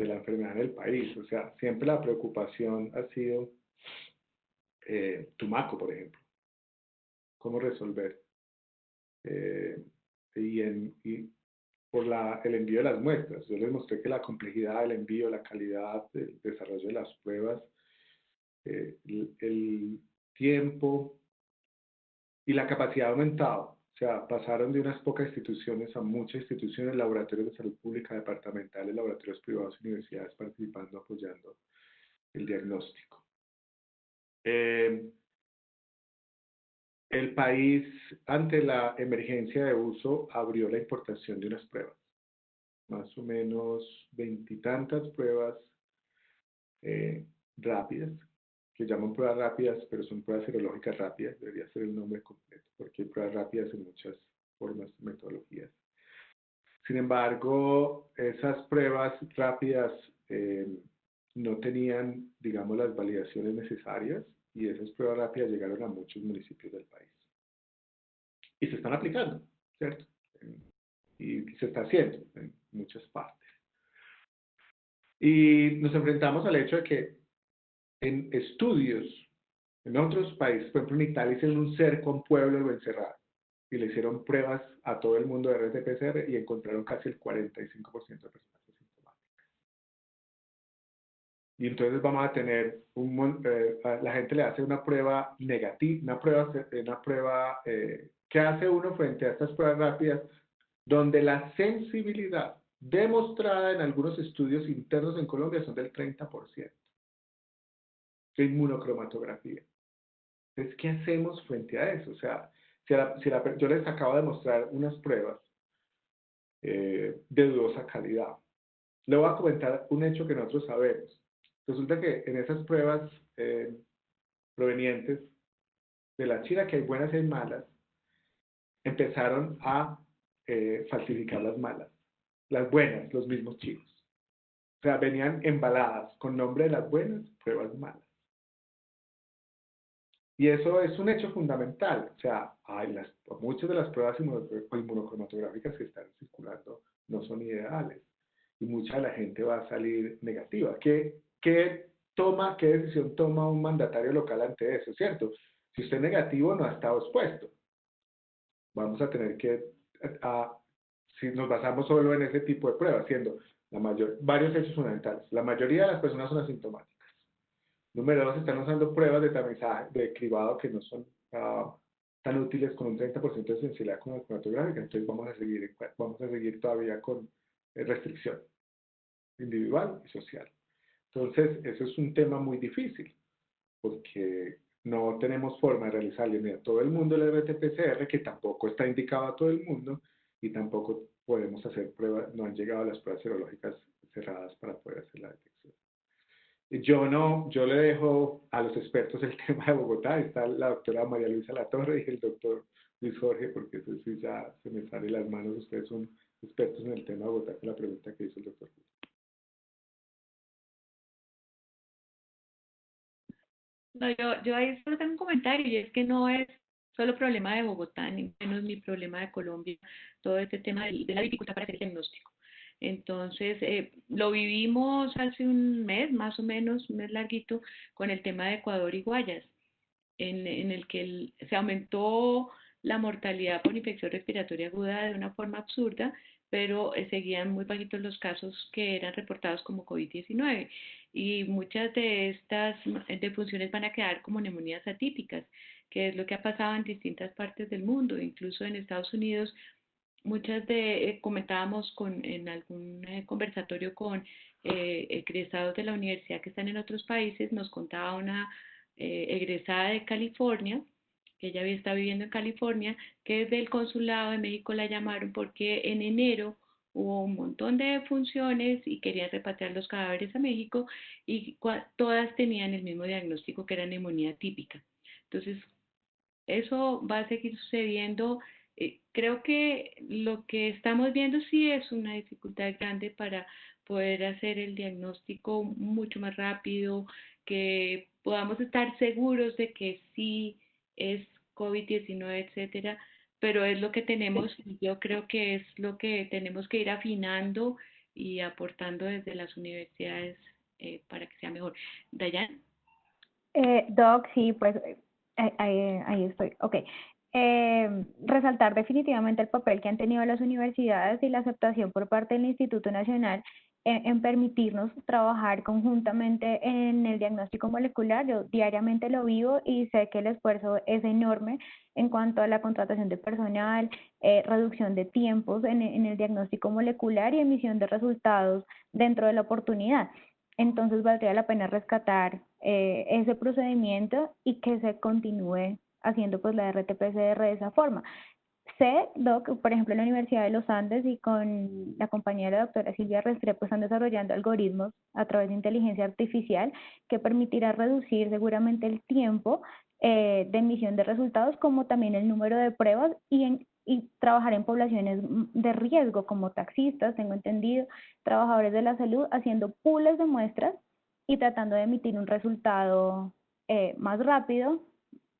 la enfermedad en el país. O sea, siempre la preocupación ha sido Tumaco, por ejemplo. ¿Cómo resolver? Y por el envío de las muestras. Yo les mostré que la complejidad del envío, la calidad del desarrollo de las pruebas, el tiempo y la capacidad ha aumentado. O sea, pasaron de unas pocas instituciones a muchas instituciones, laboratorios de salud pública, departamentales, laboratorios privados, universidades participando, apoyando el diagnóstico. el país, ante la emergencia de uso, abrió la importación de unas pruebas, más o menos veintitantas pruebas rápidas, que llaman pruebas rápidas, pero son pruebas serológicas rápidas, debería ser el nombre completo, porque hay pruebas rápidas en muchas formas, metodologías. Sin embargo, esas pruebas rápidas no tenían, digamos, las validaciones necesarias y esas pruebas rápidas llegaron a muchos municipios del país. Y se están aplicando, ¿cierto? Y se está haciendo en muchas partes. Y nos enfrentamos al hecho de que en estudios en otros países, por ejemplo en Italia, hicieron un cerco a un pueblo, lo encerraron y le hicieron pruebas a todo el mundo de RT-PCR y encontraron casi el 45% de personas asintomáticas. Y entonces vamos a tener, la gente le hace una prueba negativa, una prueba que hace uno frente a estas pruebas rápidas, donde la sensibilidad demostrada en algunos estudios internos en Colombia son del 30%. De inmunocromatografía. Entonces, ¿qué hacemos frente a eso? O sea, yo les acabo de mostrar unas pruebas de dudosa calidad. Le voy a comentar un hecho que nosotros sabemos. Resulta que en esas pruebas provenientes de la China, que hay buenas y hay malas, empezaron a falsificar las malas. Las buenas, los mismos chinos. O sea, venían embaladas con nombre de las buenas, pruebas malas. Y eso es un hecho fundamental. O sea, muchas de las pruebas inmunocromatográficas que están circulando no son ideales. Y mucha de la gente va a salir negativa. ¿Qué decisión toma un mandatario local ante eso? ¿Cierto? Si usted es negativo, no ha estado expuesto. Vamos a tener que, si nos basamos solo en ese tipo de pruebas, siendo varios hechos fundamentales. La mayoría de las personas son asintomáticas. Número 2, están usando pruebas de tamizaje, de cribado que no son tan útiles con un 30% de sensibilidad con la cromatográfica. Entonces vamos a seguir todavía con restricción individual y social. Entonces, eso es un tema muy difícil, porque no tenemos forma de realizarle ni a todo el mundo el RT-PCR, que tampoco está indicado a todo el mundo, y tampoco podemos hacer pruebas, no han llegado las pruebas serológicas cerradas para poder hacer la detección. Yo le dejo a los expertos el tema de Bogotá. Está la doctora María Luisa Latorre y el doctor Luis Jorge, porque eso sí ya se me sale las manos. Ustedes son expertos en el tema de Bogotá, con la pregunta que hizo el doctor. No, yo ahí solo tengo un comentario y es que no es solo problema de Bogotá, ni menos ni problema de Colombia, todo este tema de la dificultad para hacer el diagnóstico. Entonces, lo vivimos hace un mes, más o menos, un mes larguito, con el tema de Ecuador y Guayas, en el que se aumentó la mortalidad por infección respiratoria aguda de una forma absurda, pero seguían muy bajitos los casos que eran reportados como COVID-19 y muchas de estas defunciones van a quedar como neumonías atípicas, que es lo que ha pasado en distintas partes del mundo, incluso en Estados Unidos. Muchas comentábamos en algún conversatorio con egresados de la universidad que están en otros países, nos contaba una egresada de California, que ella está viviendo en California, que desde el consulado de México la llamaron porque en enero hubo un montón de defunciones y querían repatriar los cadáveres a México y todas tenían el mismo diagnóstico que era neumonía típica. Entonces, eso va a seguir sucediendo. Creo que lo que estamos viendo sí es una dificultad grande para poder hacer el diagnóstico mucho más rápido, que podamos estar seguros de que sí es COVID-19, etcétera, pero es lo que tenemos y yo creo que es lo que tenemos que ir afinando y aportando desde las universidades para que sea mejor. Dayan. Doc, sí, pues ahí estoy. Ok. Resaltar definitivamente el papel que han tenido las universidades y la aceptación por parte del Instituto Nacional en permitirnos trabajar conjuntamente en el diagnóstico molecular. Yo diariamente lo vivo y sé que el esfuerzo es enorme en cuanto a la contratación de personal, reducción de tiempos en el diagnóstico molecular y emisión de resultados dentro de la oportunidad. Entonces valdría la pena rescatar ese procedimiento y que se continúe haciendo pues la RT-PCR de esa forma. Sé, Doc, por ejemplo, en la Universidad de los Andes y con la compañía de la doctora Silvia Restrepo están desarrollando algoritmos a través de inteligencia artificial que permitirá reducir seguramente el tiempo de emisión de resultados, como también el número de pruebas y trabajar en poblaciones de riesgo, como taxistas, tengo entendido, trabajadores de la salud, haciendo pools de muestras y tratando de emitir un resultado más rápido,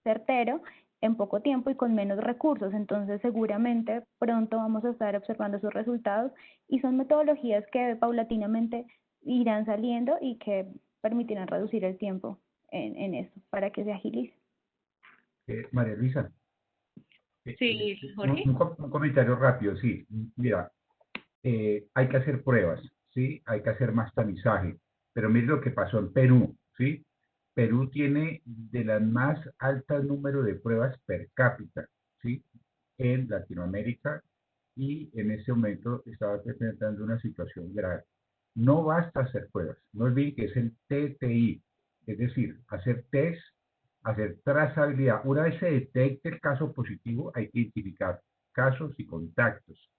certero, en poco tiempo y con menos recursos. Entonces, seguramente pronto vamos a estar observando sus resultados y son metodologías que paulatinamente irán saliendo y que permitirán reducir el tiempo en eso para que se agilice. María Luisa, Sí, Jorge. un comentario rápido, sí. Mira, hay que hacer pruebas, ¿sí? Hay que hacer más tamizaje. Pero mire lo que pasó en Perú, ¿sí? Perú tiene de las más altas número de pruebas per cápita, ¿sí? En Latinoamérica y en ese momento estaba presentando una situación grave. No basta hacer pruebas, no olviden que es el TTI, es decir, hacer test, hacer trazabilidad. Una vez se detecte el caso positivo, hay que identificar casos y contactos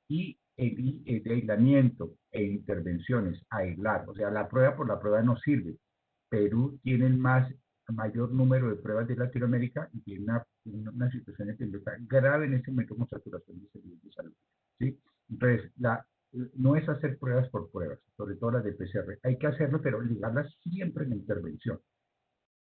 y el aislamiento e intervenciones, aislar. O sea, la prueba por la prueba no sirve. Perú tiene el mayor número de pruebas de Latinoamérica y tiene una situación epidemiológica grave en este momento con saturación de servicios de salud, ¿sí? Entonces, no es hacer pruebas por pruebas, sobre todo las de PCR. Hay que hacerlo, pero ligarlas siempre en la intervención.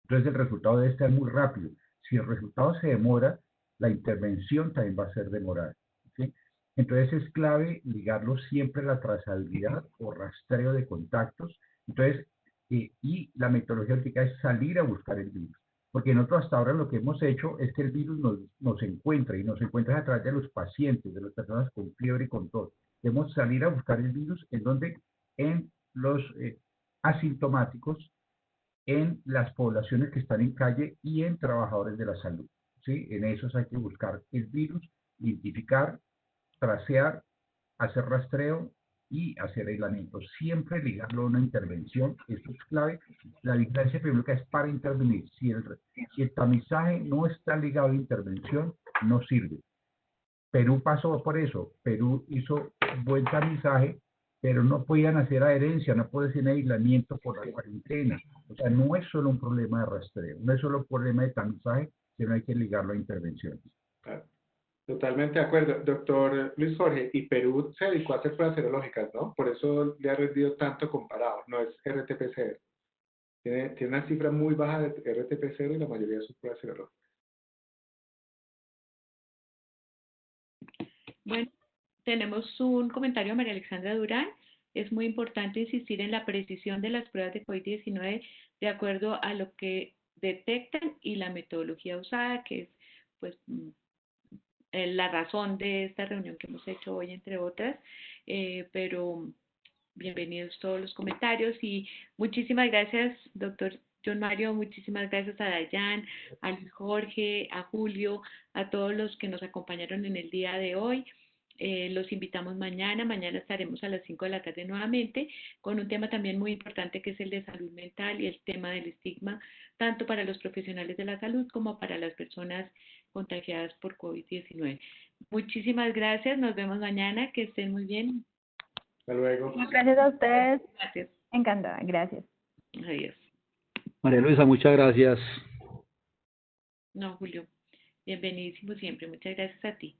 Entonces, el resultado debe estar muy rápido. Si el resultado se demora, la intervención también va a ser demorada, ¿sí? Entonces, es clave ligarlo siempre a la trazabilidad o rastreo de contactos. Entonces, y la metodología ética es salir a buscar el virus. Porque nosotros hasta ahora lo que hemos hecho es que el virus nos encuentra y nos encuentra a través de los pacientes, de las personas con fiebre y con tos. Debemos salir a buscar el virus en donde en los asintomáticos, en las poblaciones que están en calle y en trabajadores de la salud, ¿sí? En esos hay que buscar el virus, identificar, tracear, hacer rastreo y hacer aislamiento. Siempre ligarlo a una intervención, eso es clave. La vigilancia epidemiológica es para intervenir. Si el tamizaje no está ligado a intervención, no sirve. Perú pasó por eso. Perú hizo buen tamizaje, pero no podían hacer adherencia, no puede hacer aislamiento por la cuarentena. O sea, no es solo un problema de rastreo, no es solo un problema de tamizaje, sino hay que ligarlo a intervenciones. Claro. Totalmente de acuerdo. Doctor Luis Jorge, y Perú se dedicó a hacer pruebas serológicas, ¿no? Por eso le ha rendido tanto comparado, no es RT-PCR. Tiene una cifra muy baja de RT-PCR y la mayoría son pruebas serológicas. Bueno, tenemos un comentario de María Alexandra Durán. Es muy importante insistir en la precisión de las pruebas de COVID-19 de acuerdo a lo que detectan y la metodología usada, que es pues la razón de esta reunión que hemos hecho hoy, entre otras. Pero bienvenidos todos los comentarios y muchísimas gracias, doctor John Mario, muchísimas gracias a Dayan, a Luis Jorge, a Julio, a todos los que nos acompañaron en el día de hoy. Los invitamos mañana. Mañana estaremos a las 5 de la tarde nuevamente con un tema también muy importante que es el de salud mental y el tema del estigma, tanto para los profesionales de la salud como para las personas contagiadas por COVID-19. Muchísimas gracias. Nos vemos mañana. Que estén muy bien. Hasta luego. Gracias a ustedes. Gracias. Encantada. Gracias. Adiós. María Luisa, muchas gracias. No, Julio. Bienvenidísimo siempre. Muchas gracias a ti.